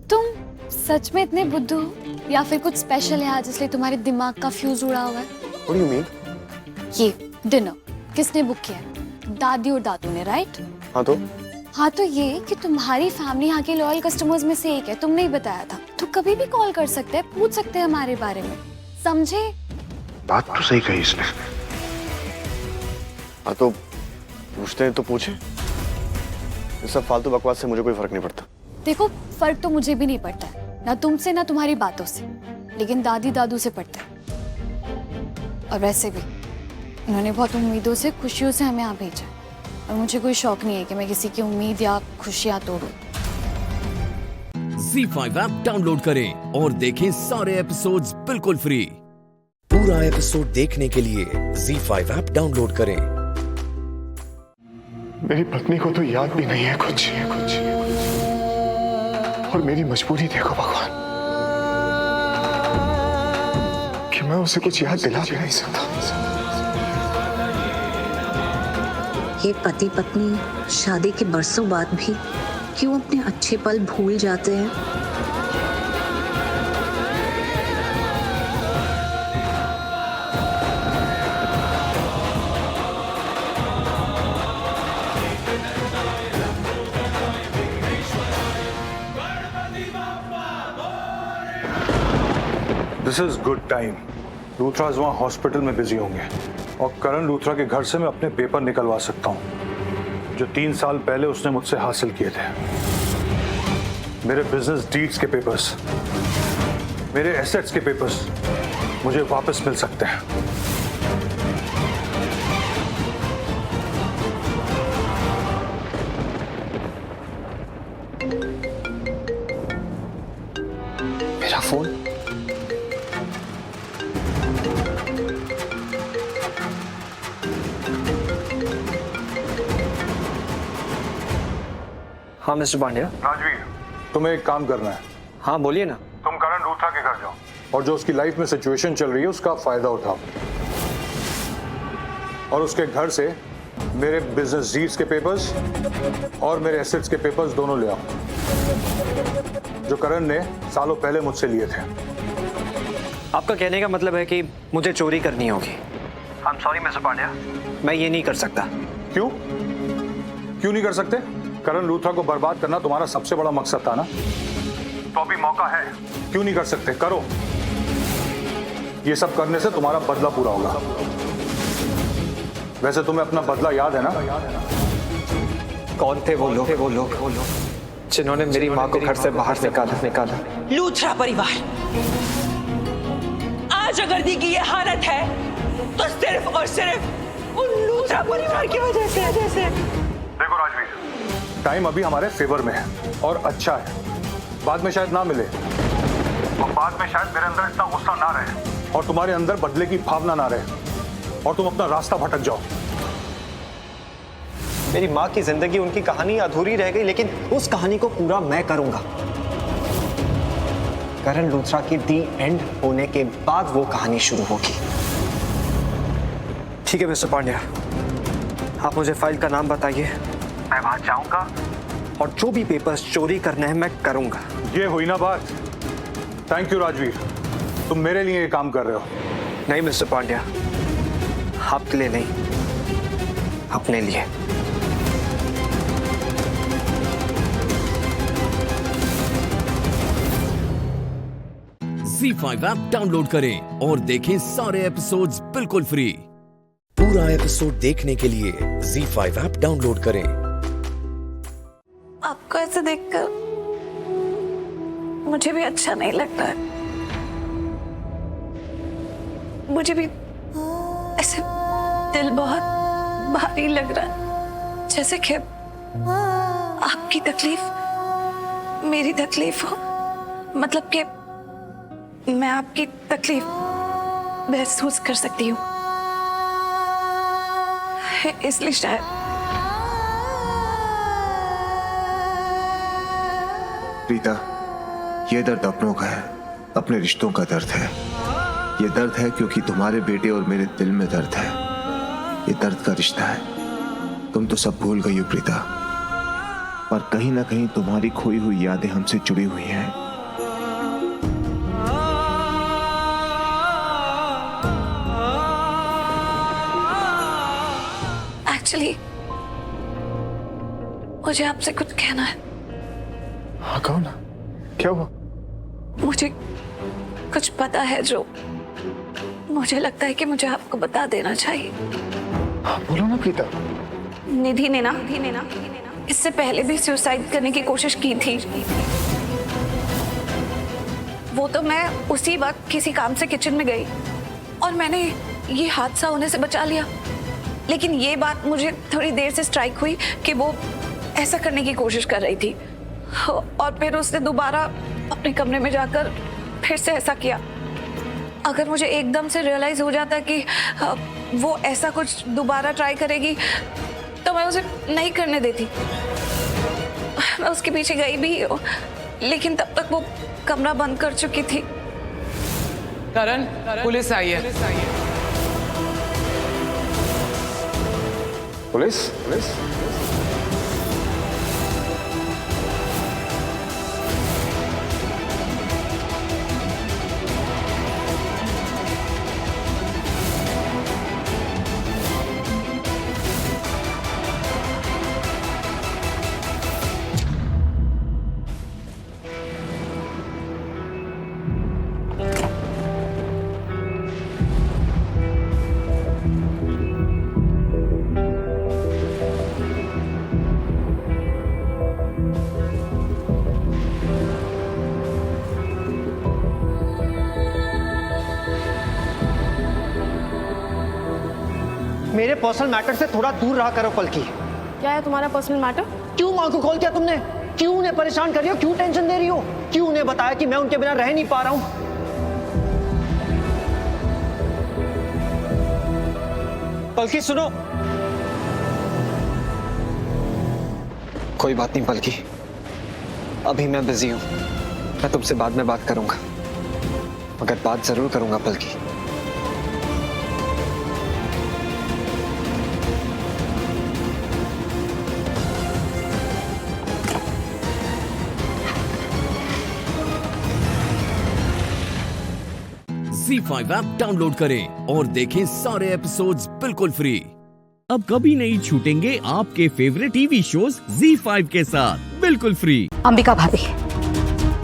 तुम सच में इतने बुद्धू हो या फिर कुछ स्पेशल है आज इसलिए तुम्हारे दिमाग का फ्यूज उड़ा हुआ है? What do you mean? ये डिनर किसने बुक किया? दादी और दादू ने, राइट? हाँ तो ये कि तुम्हारी फैमिली यहाँ के लॉयल कस्टमर्स में से एक है, तुमने ही बताया था। तो कभी भी कॉल कर सकते हैं, पूछ सकते हैं हमारे बारे में, समझे? बात तो सही कही इसने। हाँ तो पूछते हैं तो पूछे। ये सब फालतू बकवास से मुझे कोई फर्क नहीं पड़ता। देखो, फर्क तो मुझे भी नहीं पड़ता है, ना तुमसे ना तुम्हारी बातों से, लेकिन दादी दादू से पड़ता है। और वैसे भी उन्होंने बहुत उम्मीदों से, खुशियों से हमें यहाँ भेजा, और मुझे कोई शौक नहीं है कि मैं किसी की उम्मीद या खुशियां तोड़ूं। ZEE5 ऐप डाउनलोड करें और देखें सारे एपिसोड्स बिल्कुल फ्री। पूरा एपिसोड देखने के लिए ZEE5 ऐप डाउनलोड करें। मेरी पत्नी को तो याद भी नहीं है कुछ। और मेरी मजबूरी देखो भगवान, कि मैं उसे कुछ याद दिला भी नहीं सकता। ये पति पत्नी शादी के बरसों बाद भी क्यों अपने अच्छे पल भूल जाते हैं? This is good time लूथराज वहाँ हॉस्पिटल में बिजी होंगे और करण लूथरा के घर से मैं अपने पेपर निकलवा सकता हूँ जो 3 साल पहले उसने मुझसे हासिल किए थे। मेरे बिजनेस डीड्स के पेपर्स, मेरे एसेट्स के पेपर्स मुझे वापस मिल सकते हैं। मेरा फोन। हाँ मिस्टर पांड्या। राजवीर, तुम्हें एक काम करना है। हाँ बोलिए ना। तुम करण लूथरा के घर जाओ और जो उसकी लाइफ में सिचुएशन चल रही है उसका फायदा उठाओ और उसके घर से मेरे बिजनेस डीड्स के पेपर्स और मेरे एसेट्स के पेपर्स दोनों ले आओ जो करण ने सालों पहले मुझसे लिए थे। आपका कहने का मतलब है कि मुझे चोरी करनी होगी। I am sorry mister Pandya, मैं ये नहीं कर सकता। क्यों नहीं कर सकते? करण लूथरा को बर्बाद करना तुम्हारा सबसे बड़ा मकसद था ना, तो अभी मौका है, क्यों नहीं कर सकते? करो। ये सब करने से तुम्हारा बदला पूरा होगा। वैसे तुम्हें अपना बदला याद है ना? कौन थे वो लोग जिन्होंने मेरी माँ को घर से बाहर निकाला? लूथरा परिवार। आज अगर दी की ये हालत है तो सिर्फ और सिर्फ उन लूथरा परिवार की वजह से। देखो राजवीर, टाइम अभी हमारे फेवर में है और अच्छा है। बाद में शायद ना मिले और बाद में शायद मेरे अंदर इतना गुस्सा ना रहे और तुम्हारे अंदर बदले की भावना ना रहे और तुम अपना रास्ता भटक जाओ। मेरी माँ की जिंदगी, उनकी कहानी अधूरी रह गई, लेकिन उस कहानी को पूरा मैं करूंगा। करण लूथरा की दी एंड होने के बाद वो कहानी शुरू होगी। ठीक है मिस्टर पांड्या, आप मुझे फाइल का नाम बताइए, मैं वहां जाऊंगा और जो भी पेपर्स चोरी करने हैं मैं करूंगा। ये हुई ना बात। थैंक यू राजवीर, तुम मेरे लिए ये काम कर रहे हो। नहीं मिस्टर पांड्या, आपके लिए नहीं, अपने लिए। ZEE5 ऐप डाउनलोड करें और देखें सारे एपिसोड्स बिल्कुल फ्री। पूरा एपिसोड देखने के लिए ZEE5 ऐप डाउनलोड करें। आपको ऐसे देखकर मुझे भी अच्छा नहीं लगता है। मुझे भी ऐसे दिल बहुत भारी लग रहा है, जैसे कि आपकी तकलीफ मेरी तकलीफ हो। मतलब कि मैं आपकी तकलीफ महसूस कर सकती हूँ, इसलिए शायद। प्रीता, ये दर्द अपनों का है, अपने रिश्तों का दर्द है। ये दर्द है क्योंकि तुम्हारे बेटे और मेरे दिल में दर्द है। ये दर्द का रिश्ता है। तुम तो सब भूल गई हो प्रीता, पर कहीं ना कहीं तुम्हारी खोई हुई यादें हमसे जुड़ी हुई हैं। एक्चुअली मुझे आपसे कुछ कहना है। हाँ कहो ना, क्या हुआ? मुझे कुछ पता है जो मुझे लगता है कि मुझे आपको बता देना चाहिए। हाँ बोलो ना प्रीता। निधि ने ना इससे पहले भी सुसाइड करने की कोशिश की थी। वो तो मैं उसी वक्त किसी काम से किचन में गई और मैंने ये हादसा होने से बचा लिया। लेकिन ये बात मुझे थोड़ी देर से स्ट्राइक हुई कि वो ऐसा करने की कोशिश कर रही थी और फिर उसने दोबारा अपने कमरे में जाकर फिर से ऐसा किया। अगर मुझे एकदम से रियलाइज हो जाता कि वो ऐसा कुछ दोबारा ट्राई करेगी तो मैं उसे नहीं करने देती। मैं उसके पीछे गई भी, लेकिन तब तक वो कमरा बंद कर चुकी थी। करण, पुलिस आई है। पुलिस? मेरे पर्सनल मैटर से थोड़ा दूर रहा करो पलकी। क्या है तुम्हारा पर्सनल मैटर? क्यों माँ को कॉल किया तुमने? क्यों उन्हें परेशान कर रही हो? क्यों टेंशन दे रही हो? क्यों उन्हें बताया कि मैं उनके बिना रह नहीं पा रहा हूं? पलकी सुनो। कोई बात नहीं पलकी, अभी मैं बिजी हूं, मैं तुमसे बाद में बात करूंगा, मगर बात जरूर करूंगा पलकी। ZEE5 ऐप डाउनलोड करें और देखें सारे एपिसोड्स बिल्कुल फ्री। अब कभी नहीं छूटेंगे आपके फेवरेट टीवी शोज ZEE5 के साथ बिल्कुल फ्री। अंबिका भाभी,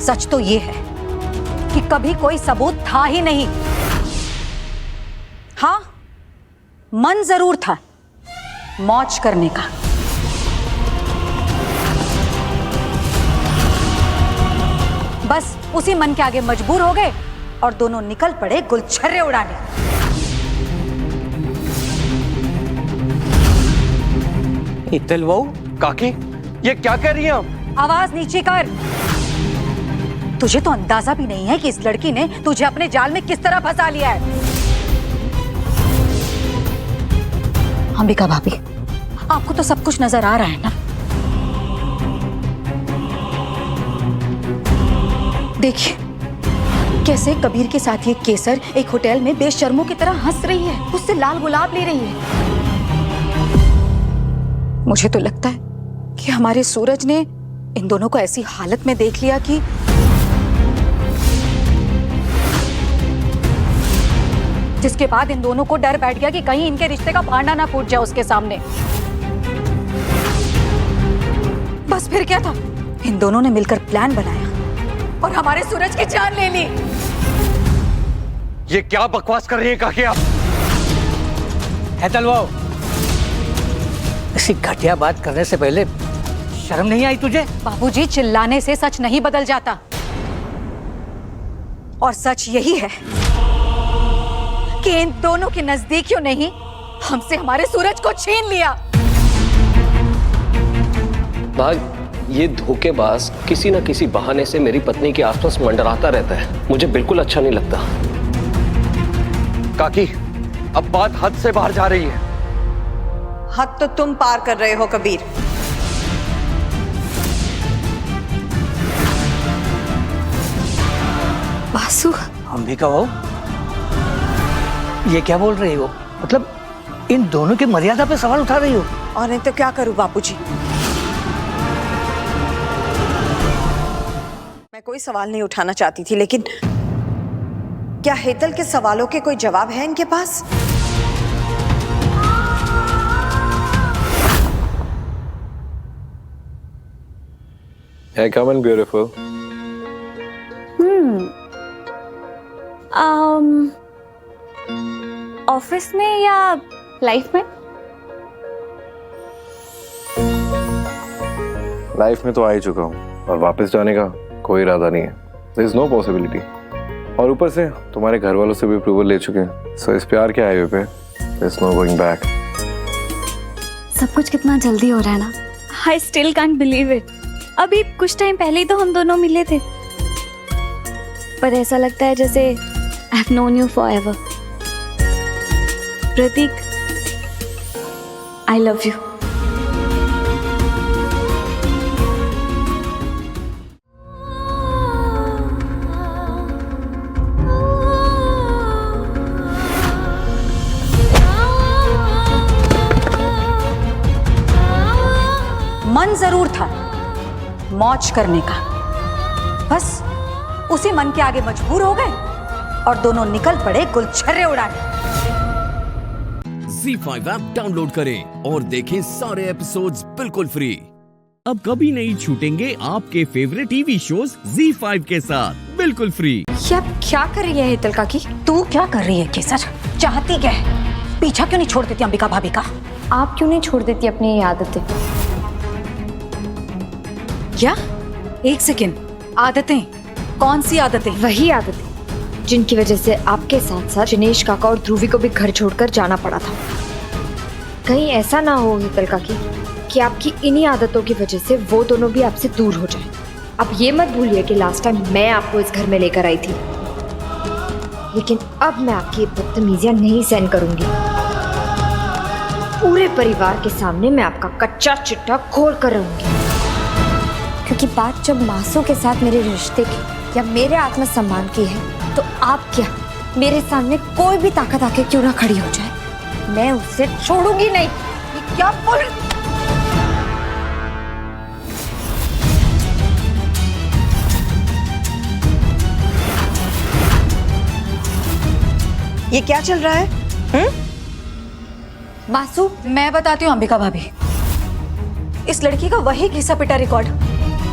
सच तो ये है कि कभी कोई सबूत था ही नहीं। हाँ, मन जरूर था मौज करने का। बस उसी मन के आगे मजबूर हो गए और दोनों निकल पड़े गुलछर्रे उड़ाने। इतल वो काकी, ये क्या कर रही है आप? आवाज नीचे कर। तुझे तो अंदाजा भी नहीं है कि इस लड़की ने तुझे अपने जाल में किस तरह फंसा लिया है। अंबिका भाभी, आपको तो सब कुछ नजर आ रहा है ना? देखिए कैसे कबीर के साथ ये केसर एक होटल में बेशर्मों की तरह हंस रही है, उससे लाल गुलाब ले रही है। मुझे तो लगता है कि हमारे सूरज ने इन दोनों को ऐसी हालत में देख लिया कि जिसके बाद इन दोनों को डर बैठ गया कि कहीं इनके रिश्ते का भांडा ना फूट जाए उसके सामने। बस फिर क्या था, इन दोनों ने मिलकर प्लान बनाया और हमारे सूरज की जान ले ली। ये क्या बकवास कर रही है काकी आप? तलवाओ, इसी घटिया बात करने से पहले शर्म नहीं आई तुझे? बाबूजी, चिल्लाने से सच नहीं बदल जाता और सच यही है कि इन दोनों के नजदीकियों ने ही हमसे हमारे सूरज को छीन लिया। भाग, ये धोखेबाज किसी न किसी बहाने से मेरी पत्नी के आसपास मंडराता रहता है, मुझे बिल्कुल अच्छा नहीं लगता। काकी, अब बात हद से बाहर जा रही है। हद तो तुम पार कर रहे हो कबीर। बासु, अंबिका हो, ये क्या बोल रही हो? मतलब इन दोनों की मर्यादा पे सवाल उठा रही हो? और नहीं तो क्या करूं बापूजी? मैं कोई सवाल नहीं उठाना चाहती थी, लेकिन क्या हेतल के सवालों के कोई जवाब है इनके पास? Hey, come in, beautiful. Office में या लाइफ में? लाइफ में तो आ ही चुका हूँ और वापस जाने का कोई इरादा नहीं है। There is no possibility. और ऊपर से तुम्हारे घर वालों से भी अप्रूवल ले चुके हैं। So इस प्यार के हाईवे पे there is no going back. सब कुछ कितना जल्दी हो रहा है ना। I still can't believe it. अभी कुछ टाइम पहले ही तो हम दोनों मिले थे, पर ऐसा लगता है जैसे I've known you forever. Prateek, I love you. मन जरूर था मौज करने का, बस उसी मन के आगे मजबूर हो गए और दोनों निकल पड़े गुलछर्रे उड़ाने। ZEE5 ऐप डाउनलोड करें और देखें सारे एपिसोड्स बिल्कुल फ्री। अब कभी नहीं छूटेंगे आपके फेवरेट टीवी शोज ZEE5 के साथ बिल्कुल फ्री। क्या कर रही है हेतल काकी? तू क्या कर रही है केसर? चाहती क्या है? पीछा क्यों नहीं छोड़ देती अंबिका भाभी का? आप क्यों नहीं छोड़ देती अपनी आदतें? क्या? एक सेकेंड, आदतें? कौन सी आदतें? वही आदतें जिनकी वजह से आपके साथ साथ जिनेश काका और ध्रुवी को भी घर छोड़कर जाना पड़ा था। कहीं ऐसा ना हो हीतल काकी कि आपकी इन्हीं आदतों की वजह से वो दोनों भी आपसे दूर हो जाएं। अब ये मत भूलिए कि लास्ट टाइम मैं आपको इस घर में लेकर आई थी, लेकिन अब मैं आपकी ये बदतमीजियां नहीं सहन करूंगी। पूरे परिवार के सामने मैं आपका कच्चा चिट्ठा खोल कर रहूंगी। क्योंकि बात जब मासू के साथ मेरे रिश्ते की या मेरे आत्मसम्मान की है, तो आप क्या मेरे सामने कोई भी ताकत आके क्यों ना खड़ी हो जाए, मैं उसे छोड़ूंगी नहीं। ये क्या बोल ये क्या चल रहा है? मासू, मैं बताती हूँ अंबिका भाभी, इस लड़की का वही घिसा पिटा रिकॉर्ड।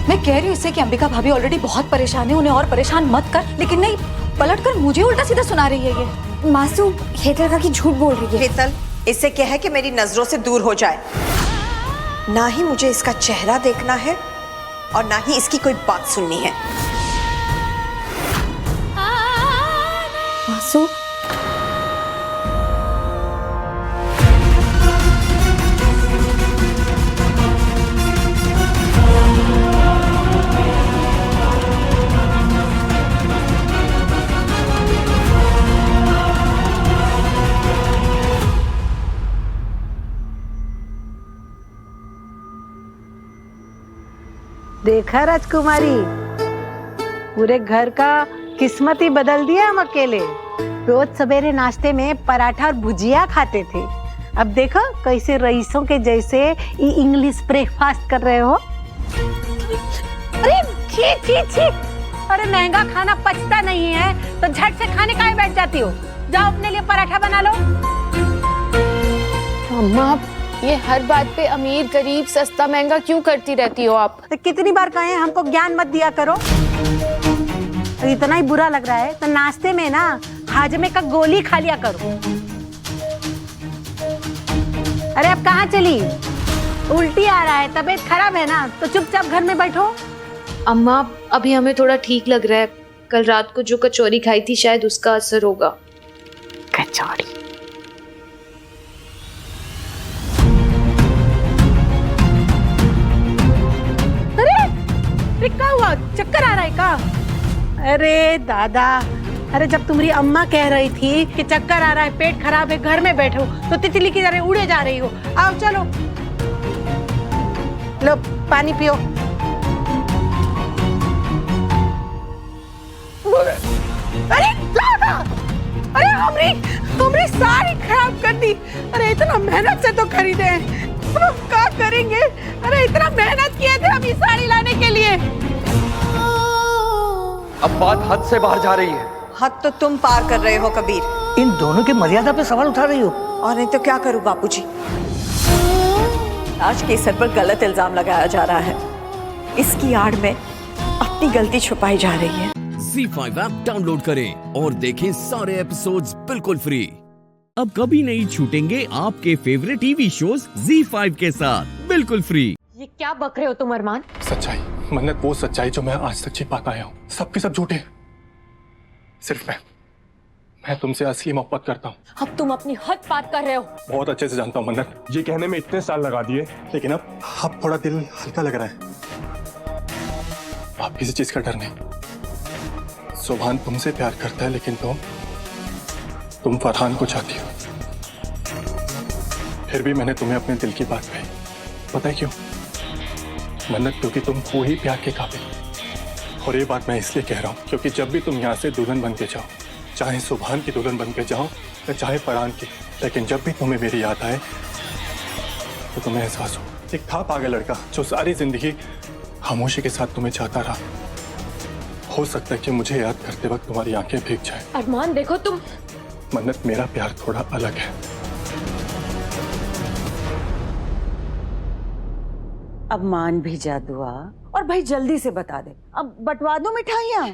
मैं कह रही हूँ इससे कि अंबिका भाभी ऑलरेडी बहुत परेशान है, उन्हें और परेशान मत कर, लेकिन नहीं, पलटकर मुझे उल्टा सीधा सुना रही है ये। मासू, हेतल का की झूठ बोल रही है। हेतल, इससे क्या है कि मेरी नजरों से दूर हो जाए। ना ही मुझे इसका चेहरा देखना है और ना ही इसकी कोई बात सुननी है। मासू, देखा राजकुमारी, पूरे घर का किस्मत ही बदल दिया हम अकेले। रोज सवेरे नाश्ते में पराठा और भुजिया खाते थे, अब देखो कैसे रईसों के जैसे इंग्लिश ब्रेकफास्ट कर रहे हो। अरे छी छी छी, अरे महंगा खाना पचता नहीं है तो झट से खाने काहे बैठ जाती हो? जाओ अपने लिए पराठा बना लो। अम्मा, ये हर बात पे अमीर गरीब सस्ता महंगा क्यों करती रहती हो आप? तो कितनी बार कहे हमको ज्ञान मत दिया करो। इतना ही बुरा लग रहा है तो नाश्ते में ना हाजमे का गोली खा लिया करो। अरे अब कहाँ चली? उल्टी आ रहा है, तबीयत खराब है ना, तो चुपचाप घर में बैठो। अम्मा, अभी हमें थोड़ा ठीक लग रहा है। कल रात को जो कचौरी खाई थी शायद उसका असर होगा। कचौरी? क्या हुआ? चक्कर आ रहा है का? अरे दादा, अरे जब तुम्हारी अम्मा कह रही थी कि चक्कर आ रहा है, पेट खराब है, घर में बैठो, तो तितली की तरह उड़े जा रही हो। आओ चलो, लो पानी पियो। अरे दादा, अरे हमरी साड़ी खराब कर दी। अरे इतना मेहनत से तो खरीदे हैं, अब क्या करेंगे? अरे इतना मेहनत किए थे हम ये साड़ी लाने के लिए। अब बात हद से बाहर जा रही है। हद तो तुम पार कर रहे हो कबीर। इन दोनों की मर्यादा पे सवाल उठा रही हो। और नहीं तो क्या करूं बापूजी, आज के सर पर गलत इल्जाम लगाया जा रहा है, इसकी आड़ में अपनी गलती छुपाई जा रही है। ZEE5 ऐप डाउनलोड करें और देखें सारे एपिसोड्स बिल्कुल फ्री। अब कभी नहीं छूटेंगे आपके फेवरेट टीवी शोज ZEE5 के साथ बिल्कुल फ्री। ये क्या बक रहे हो तुम अरमान? सच्चाई मन्नत, वो सच्चाई जो मैं आज तक छिपा पाया हूँ, सबके सब झूठे। सिर्फ मैं तुमसे असली मोहब्बत करता हूँ। अब तुम अपनी हद पार कर रहे हो। बहुत अच्छे से जानता हूँ मन्नत, ये कहने में इतने साल लगा दिए, लेकिन अब थोड़ा दिल हल्का लग रहा है। अब किसी चीज का डर नहीं। सुभान तुमसे प्यार करता है, लेकिन तुम फरहान को चाहती हो। फिर भी मैंने तुम्हें अपने दिल की बात कही। पता है क्यों मन्नत? क्योंकि तुम हो ही प्यार के काबिल। और ये बात मैं इसलिए कह रहा हूँ क्योंकि जब भी तुम यहाँ से दुल्हन बन के जाओ, चाहे सुभान की दुल्हन बन के जाओ या चाहे फरहान की, लेकिन जब भी तुम्हें मेरी याद आए तो तुम्हें एहसास हो, एक था पागल लड़का जो सारी जिंदगी खामोशी के साथ तुम्हें चाहता रहा। हो सकता है कि मुझे याद करते वक्त तुम्हारी आंखें भीग जाए। अरमान देखो तुम। मन्नत, मेरा प्यार थोड़ा अलग है। अब मान भी जा दुआ, और भाई जल्दी से बता दे, अब बंटवा दो मिठाइयाँ।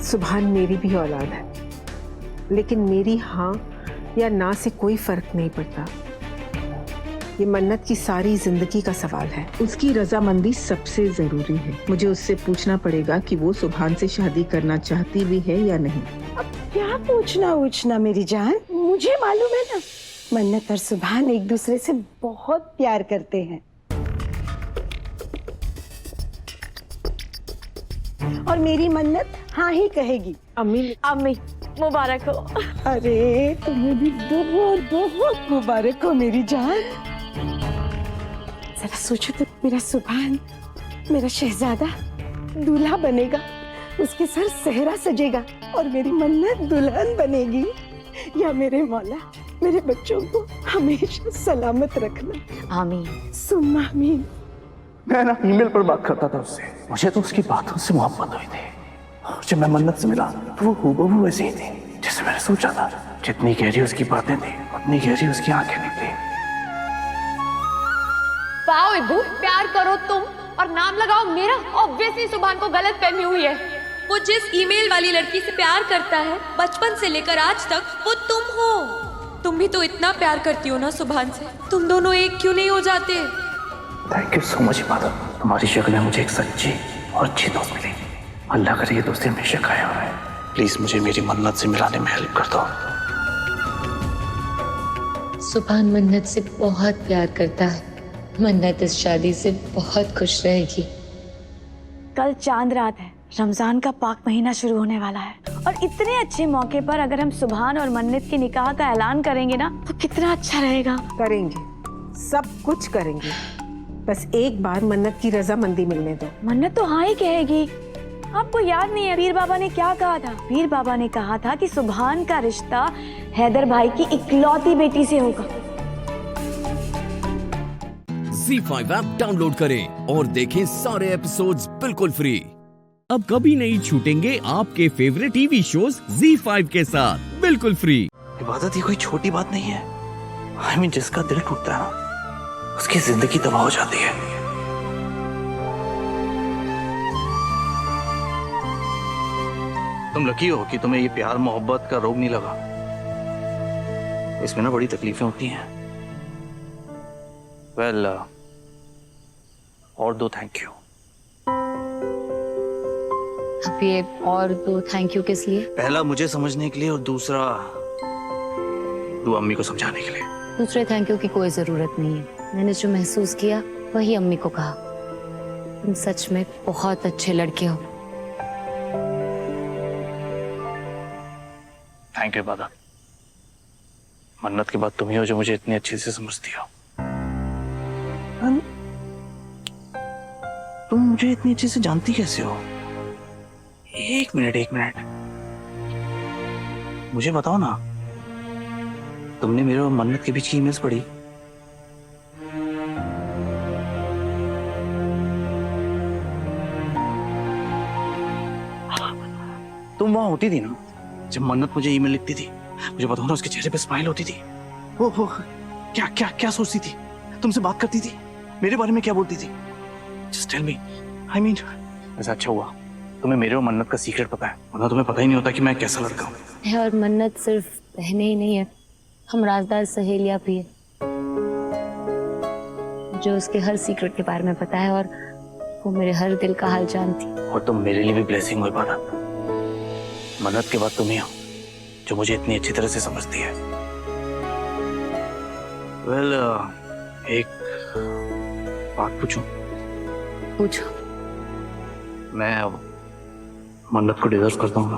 सुभान मेरी भी औलाद है, लेकिन मेरी हाँ या ना से कोई फर्क नहीं पड़ता। ये मन्नत की सारी जिंदगी का सवाल है। उसकी रजामंदी सबसे जरूरी है। मुझे उससे पूछना पड़ेगा कि वो सुभान से शादी करना चाहती भी है या नहीं। अब क्या पूछना मेरी जान, मुझे मालूम है ना, मन्नत और सुभान एक दूसरे से बहुत प्यार करते हैं। और मेरी मन्नत हाँ ही कहेगी। अम्मी मुबारक हो। अरे तुम्हें भी बहुत बहुत मुबारक हो मेरी जान। जरा सोचो तो, मेरा सुभान, मेरा शहजादा दूल्हा बनेगा, उसके सर सेहरा सजेगा और मेरी मन्नत दुल्हन बनेगी। या मेरे मौला मेरे बच्चों को हमेशा सलामत रखना। आमीन। सुम्मा आमीन। मैं ना ईमेल पर बात करता था उससे, मुझे तो उसकी बातों से मोहब्बत हुई थी। और जब मैं मन्नत से मिला तो वो हूबहू वैसी ही थी जैसे मैंने सोचा था। जितनी गहरी उसकी बातें थी उतनी गहरी उसकी आंखें निकली। पाओ इब्बू, प्यार करो तुम और नाम लगाओ मेरा। ऑब्वियसली सुभान को गलत फहमी हुई है। वो जिस ईमेल वाली लड़की से प्यार करता है बचपन से लेकर आज तक, वो तुम हो। तुम भी तो इतना प्यार करती हो ना सुभान से, तुम दोनों एक क्यों नहीं हो जाते? थैंक यू सो मच इबादत, तुम्हारी शक्ल में मुझे एक सच्ची और अच्छी दोस्त मिली। अल्लाह करे ये दोस्ती हमेशा कायम रहे। प्लीज मुझे मेरी मन्नत से मिलाने में हेल्प कर दो। सुभान मन्नत से बहुत प्यार करता है। मन्नत इस शादी से बहुत खुश रहेगी। कल चांद रात है, रमजान का पाक महीना शुरू होने वाला है और इतने अच्छे मौके पर अगर हम सुभान और मन्नत के निकाह का ऐलान करेंगे ना तो कितना अच्छा रहेगा। करेंगे, सब कुछ करेंगे, बस एक बार मन्नत की रजामंदी मिलने दो। मन्नत तो हाँ ही कहेगी। आपको याद नहीं है पीर बाबा ने क्या कहा था? पीर बाबा ने कहा था कि सुभान का रिश्ता हैदर भाई की इकलौती बेटी से होगा। ZEE5 ऐप डाउनलोड करें और देखें सारे एपिसोड्स बिल्कुल फ्री। अब कभी नहीं छूटेंगे आपके फेवरेट टीवी शोज ZEE5 के साथ बिल्कुल फ्री। इबादत ये कोई छोटी बात नहीं है। I mean, जिसका दिल टूटता है ना उसकी जिंदगी तबाह हो जाती है। तुम लकी हो कि तुम्हें ये प्यार मोहब्बत का रोग नहीं लगा। इसमें ना बड़ी तकलीफें होती हैं। वेल, और दो थैंक यू। अब ये और दो थैंक यू किस लिए? पहला मुझे समझने के लिए और दूसरा तू अम्मी को समझाने के लिए। दूसरे थैंक यू की कोई जरूरत नहीं है। मैंने जो महसूस किया वही अम्मी को कहा। तुम सच में बहुत अच्छे लड़के हो। थैंक यू इबादत। मन्नत के बाद तुम ही हो जो मुझे इतनी अच्छे से समझती हो। तुम मुझे इतनी अच्छे से जानती कैसे हो? एक मिनट मुझे बताओ ना, तुमने मेरे और मन्नत के बीच की ईमेल्स पढ़ी? तुम वहां होती थी ना जब मन्नत मुझे ईमेल लिखती थी? मुझे बताओ ना, उसके चेहरे पे स्माइल होती थी। वो क्या क्या क्या सोचती थी? तुमसे बात करती थी? मेरे बारे में क्या बोलती थी? Just tell me. I mean, ऐसा अच्छा हुआ तुम्हें मेरे और मन्नत का सीक्रेट पता है, वरना तुम्हें पता ही नहीं होता कि मैं कैसा लड़का हूँ। और मन्नत सिर्फ बहने ही नहीं है, हम राजदार सहेलियां भी है जो उसके हर सीक्रेट के बारे में पता है और वो मेरे हर दिल का हाल जानती। और तुम मेरे लिए भी ब्लेसिंग हो इबादत। मन्नत के बाद तुम ही हो जो मुझे इतनी अच्छी तरह से समझती है। वेल, एक बात पूछूं? पूछो। मैं अब मन्नत को डिजर्व करता हूँ ना?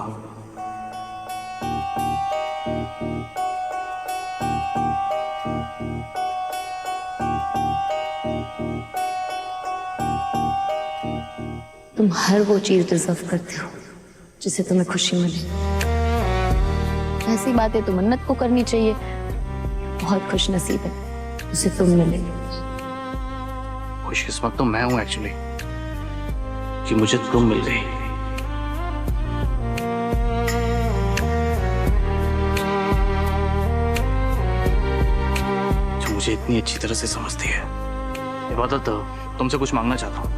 तुम हर वो चीज डिजर्व करते हो जिससे तुम्हें खुशी मिले। ऐसी बातें तो मन्नत को करनी चाहिए। बहुत खुश नसीब है उसे तुम मिले। खुशकिस्मत तो मैं हूं एक्चुअली कि मुझे तुम मिल गई। जो मुझे इतनी अच्छी तरह से समझती है। इबादत, तुमसे कुछ मांगना चाहता हूँ।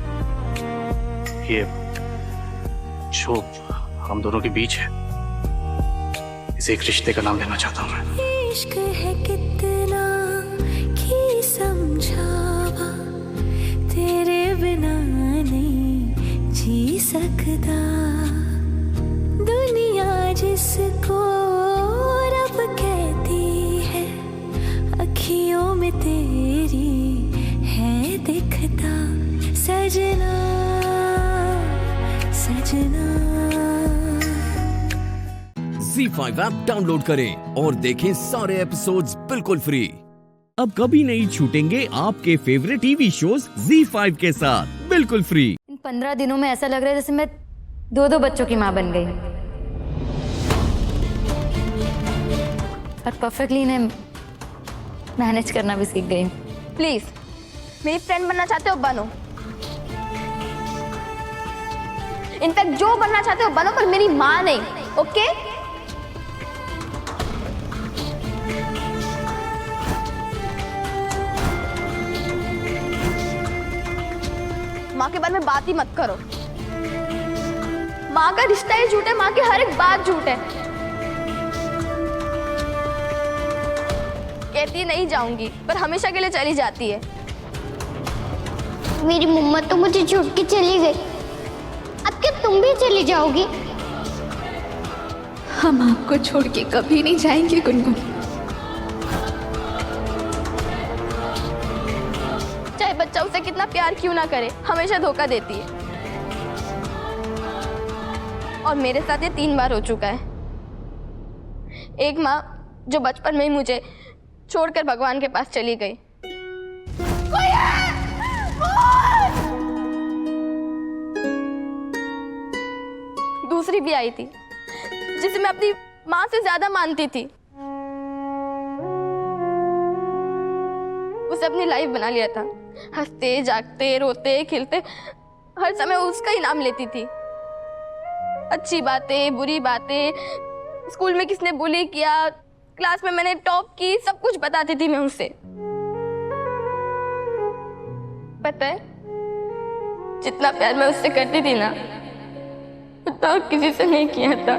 ये जो हम दोनों के बीच है इसे एक रिश्ते का नाम देना चाहता हूँ मैं। इश्क है कितना कि नहीं जी सकता। दुनिया जिसको रब कहती है अखियों में तेरी है दिखता। सजना सजना। ZEE5 ऐप डाउनलोड करें और देखें सारे एपिसोड्स बिल्कुल फ्री। अब कभी नहीं छूटेंगे आपके फेवरेट टीवी शोज ZEE5 के साथ बिल्कुल फ्री। इन 15 दिनों में ऐसा लग रहा है जैसे मैं 2 बच्चों की माँ बन गई और परफेक्टली इन्हें मैनेज करना भी सीख गई। प्लीज मेरी फ्रेंड बनना चाहते हो बनो, इनफैक्ट जो बनना चाहते हो बनो, पर मेरी माँ नहीं। ओके माँ के बारे में बात ही मत करो। माँ का रिश्ता ही झूठ है, माँ की हर एक बात झूठ है। कहती नहीं जाऊंगी पर हमेशा के लिए चली जाती है। मेरी मम्मा तो मुझे छोड़ के चली गई, अब क्या तुम भी चली जाओगी? हम आपको छोड़ के कभी नहीं जाएंगे गुनगुन। चाहे बच्चा उसे कितना प्यार क्यों ना करे, हमेशा धोखा देती है। और मेरे साथ ये 3 बार हो चुका है। एक माँ जो बचपन में ही मुझे छोड़कर भगवान के पास चली गई। दूसरी भी आई थी जिसे मैं अपनी माँ से ज्यादा मानती थी। उसे अपनी लाइफ बना लिया था, हंसते जागते रोते खिलते हर समय उसका ही नाम लेती थी। अच्छी बातें बुरी बातें, स्कूल में किसने बुली किया, क्लास में मैंने टॉप की, सब कुछ बताती थी मैं उसे। पता है जितना प्यार मैं उससे करती थी ना उतना और किसी से नहीं किया था।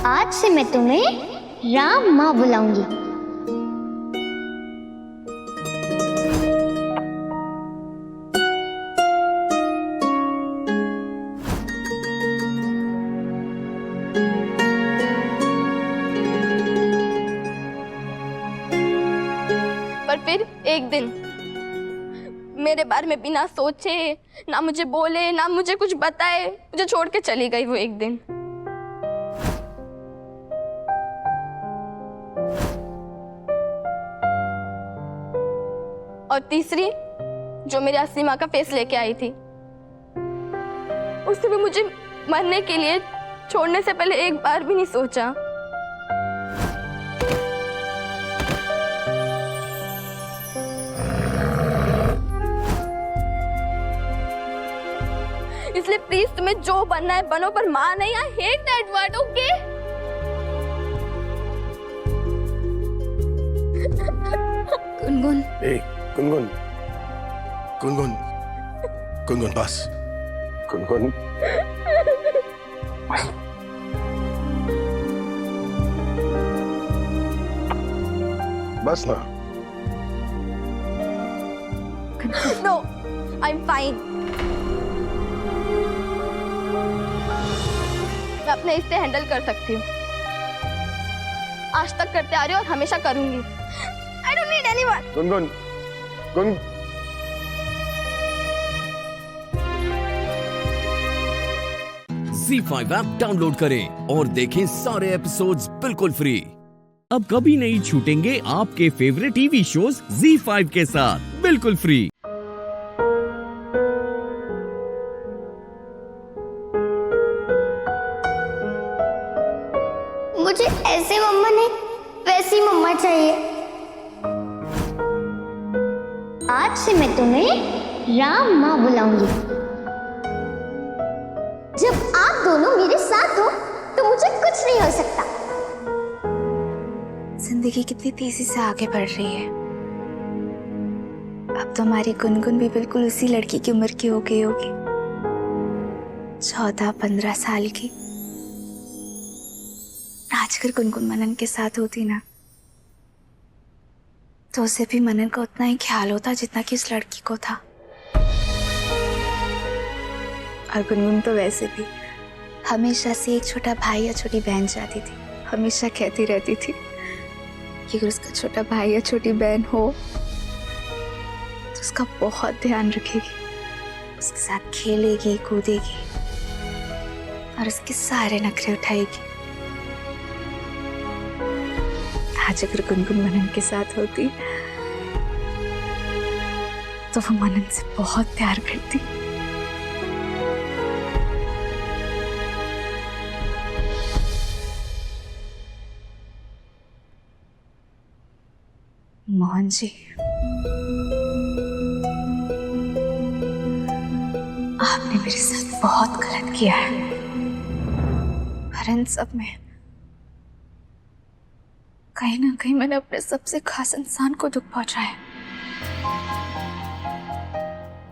आज से मैं तुम्हें राम माँ बुलाऊंगी। पर फिर एक दिन मेरे बारे में बिना सोचे, ना मुझे बोले ना मुझे कुछ बताए, मुझे छोड़ के चली गई वो एक दिन। और तीसरी जो मेरी असली माँ का फेस लेके आई थी, उसने भी मुझे मरने के लिए छोड़ने से पहले एक बार भी नहीं सोचा। इसलिए प्लीज तुम्हें जो बनना है बनो, पर माँ नहीं। I hate that word. Okay Gungun. ए गुनगुन गुनगुन गुनगुन बस गुनगुन। बस ना। No I am fine. मैं अपने इससे हैंडल कर सकती हूँ। आज तक करते आ रही हूँ और हमेशा करूंगी। I don't need anyone. Gungun गुन ZEE5 ऐप डाउनलोड करें और देखें सारे एपिसोड्स बिल्कुल फ्री। अब कभी नहीं छूटेंगे आपके फेवरेट टीवी शोज ZEE5 के साथ बिल्कुल फ्री। मुझे ऐसे मम्मा नहीं वैसी मम्मा चाहिए। आज से मैं तुम्हें राम माँ बुलाऊंगी। जब आप दोनों मेरे साथ हो तो मुझे कुछ नहीं हो सकता। जिंदगी कितनी तेजी से आगे बढ़ रही है। अब तो हमारी गुनगुन भी बिल्कुल उसी लड़की की उम्र की हो गई होगी, 14-15 साल की। आज अगर गुनगुन मनन के साथ होती ना तो उसे भी मनन का उतना ही ख्याल होता जितना कि उस लड़की को था। और गुनगुन तो वैसे भी हमेशा से एक छोटा भाई या छोटी बहन चाहती थी। हमेशा कहती रहती थी कि अगर उसका छोटा भाई या छोटी बहन हो तो उसका बहुत ध्यान रखेगी, उसके साथ खेलेगी कूदेगी और उसके सारे नखरे उठाएगी। आज अगर गुनगुन मनन के साथ होती तो वो मनन से बहुत प्यार करती। मोहन जी, आपने मेरे साथ बहुत गलत किया है, पर इन सब में कहीं ना कहीं मैंने अपने सबसे खास इंसान को दुख पहुंचाया।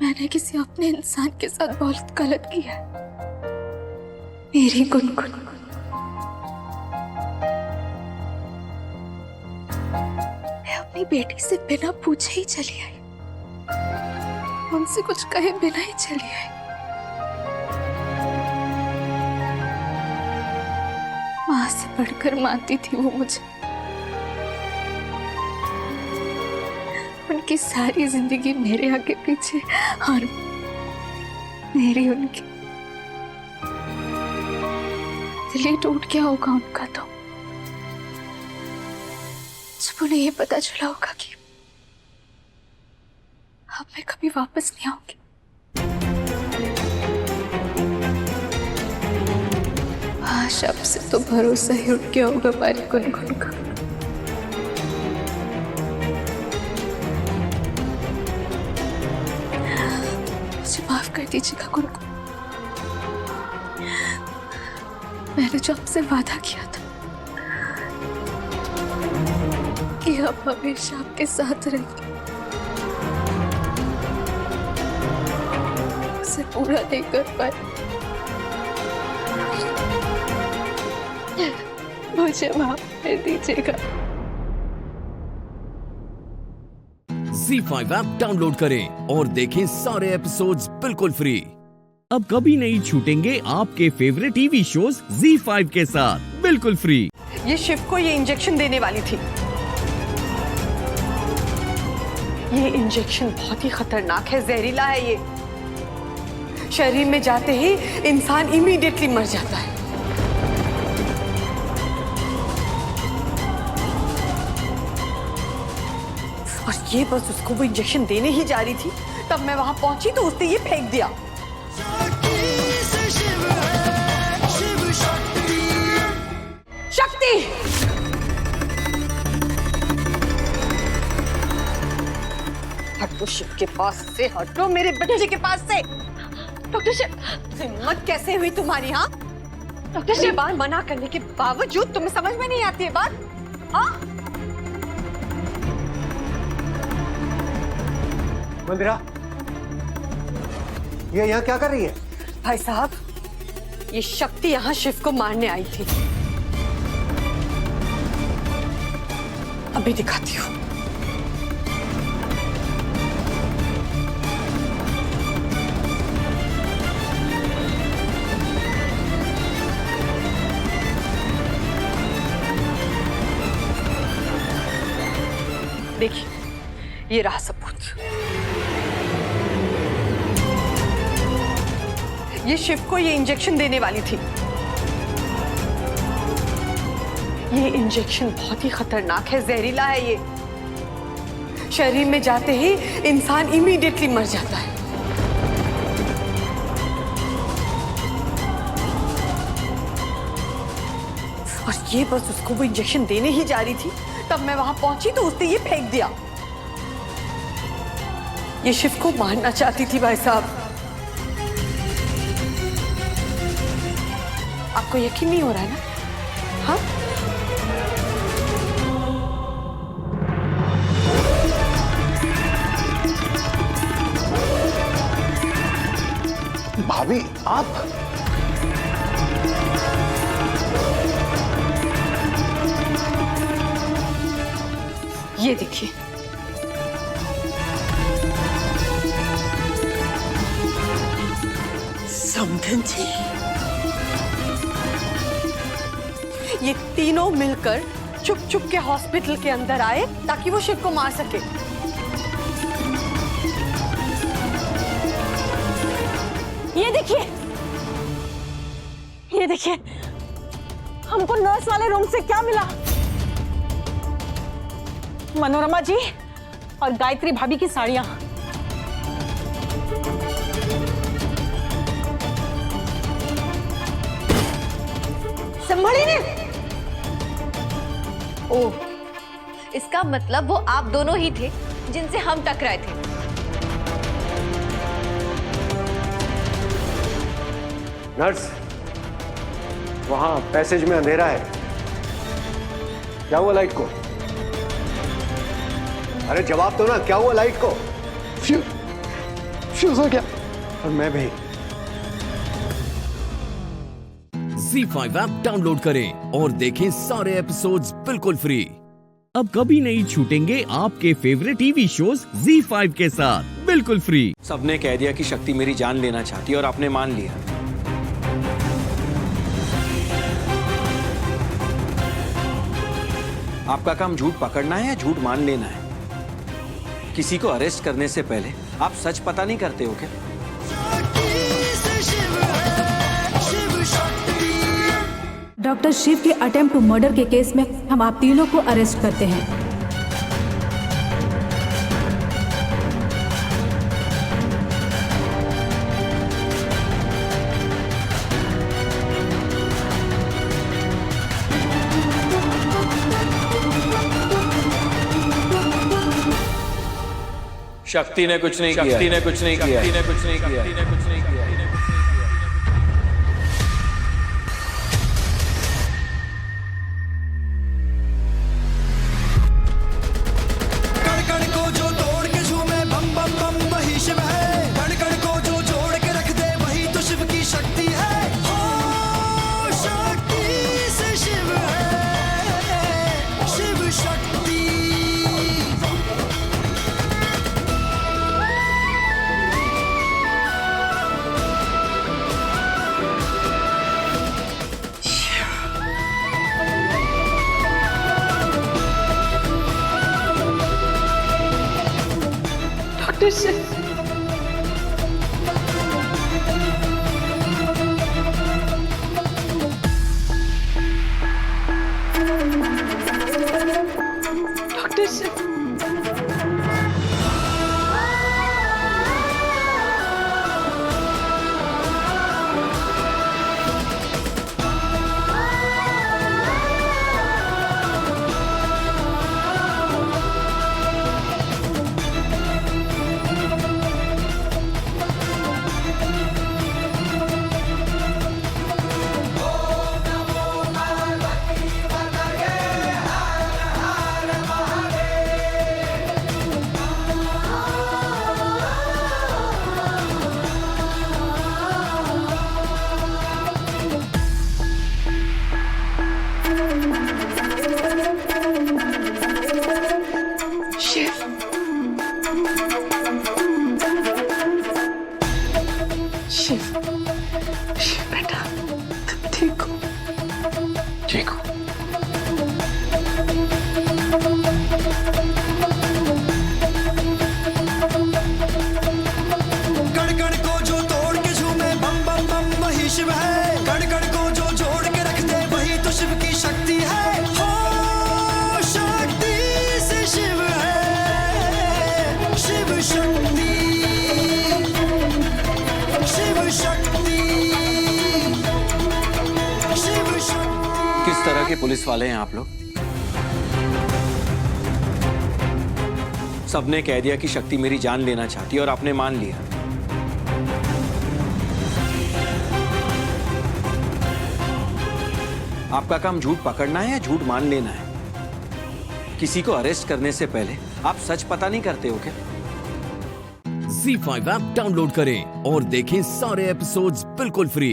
मैंने किसी अपने इंसान के साथ बहुत गलत किया है। मेरी गुनगुन मैं अपनी बेटी से बिना पूछे ही चली आई, उनसे कुछ कहे बिना ही चली आई। माँ से बढ़कर मानती थी वो मुझे। उनकी सारी जिंदगी मेरे आगे पीछे और मेरी उनकी। दिल ही टूट गया होगा उनका तो जब उन्हें ये पता चला होगा कि अब मैं कभी वापस नहीं आऊंगी। आज अब से तो भरोसा ही उठ गया होगा हमारी गुनगुन का। मुझे माफ कर दीजिएगा गुनगुन, मैंने जो आपसे वादा किया था कि आप हमेशा आपके साथ रहेंगे, उसे पूरा नहीं कर पाए। मुझे माफ कर दीजिएगा। ZEE5 ऐप डाउनलोड करें और देखें सारे एपिसोड्स बिल्कुल फ्री। अब कभी नहीं छूटेंगे आपके फेवरेट टीवी शोज ZEE5 के साथ बिल्कुल फ्री। ये शिव को ये इंजेक्शन देने वाली थी। ये इंजेक्शन बहुत ही खतरनाक है, जहरीला है। ये शरीर में जाते ही इंसान इमीडिएटली मर जाता है। और ये बस उसको वो इंजेक्शन देने ही जा रही थी, तब मैं वहां पहुंची तो उसने ये फेंक दिया। शक्ति! हटो शिव के पास से, हटो मेरे बच्चे के पास से। डॉक्टर शिव, हिम्मत कैसे हुई तुम्हारी? हाँ डॉक्टर शिव, बार मना करने के बावजूद तुम्हें समझ में नहीं आती है बात? हाँ मंदिरा, ये यहाँ क्या कर रही है? भाई साहब, ये शक्ति यहाँ शिव को मारने आई थी। अभी दिखाती हूँ। देखिए, ये रहा सबूत। ये शिव को ये इंजेक्शन देने वाली थी। ये इंजेक्शन बहुत ही खतरनाक है, जहरीला है। ये शरीर में जाते ही इंसान इमीडिएटली मर जाता है। और ये बस उसको वो इंजेक्शन देने ही जा रही थी, तब मैं वहां पहुंची तो उसने ये फेंक दिया। ये शिव को मारना चाहती थी भाई साहब। आपको यकीन नहीं हो रहा है ना? हाँ? भाभी, आप? ये देखिए, समधन जी, ये तीनों मिलकर चुप चुप के हॉस्पिटल के अंदर आए ताकि वो शिव को मार सके। ये देखिए, ये देखिए, हमको नर्स वाले रूम से क्या मिला? मनोरमा जी और गायत्री भाभी की साड़ियां। संभाली ने? ओह, इसका मतलब वो आप दोनों ही थे जिनसे हम टकराए थे। नर्स, वहां पैसेज में अंधेरा है, क्या हुआ लाइट को? अरे जवाब दो ना, क्या हुआ लाइट को? फ्यूज हो गया। और मैं भी। ZEE5 ऐप डाउनलोड करें और देखें सारे एपिसोड्स बिल्कुल फ्री। अब कभी नहीं छूटेंगे आपके फेवरेट टीवी शोज ZEE5 के साथ बिल्कुल फ्री। सबने कह दिया कि शक्ति मेरी जान लेना चाहती है और आपने मान लिया। आपका काम झूठ पकड़ना है या झूठ मान लेना है? किसी को अरेस्ट करने से पहले आप सच पता नहीं करते हो क्या? डॉक्टर शिव के अटेम्प्ट टू मर्डर के केस में हम आप तीनों को अरेस्ट करते हैं। शक्ति ने कुछ नहीं किया। शक्ति ने कुछ नहीं किया। शक्ति ने कुछ नहीं किया। शक्ति ने कुछ नहीं किया। किस तरह के पुलिस वाले हैं आप लोग? सबने कह दिया कि शक्ति मेरी जान लेना चाहती है और आपने मान लिया। आपका काम झूठ पकड़ना है या झूठ मान लेना है? किसी को अरेस्ट करने से पहले आप सच पता नहीं करते हो क्या? ZEE5 ऐप डाउनलोड करें और देखें सारे एपिसोड्स बिल्कुल फ्री।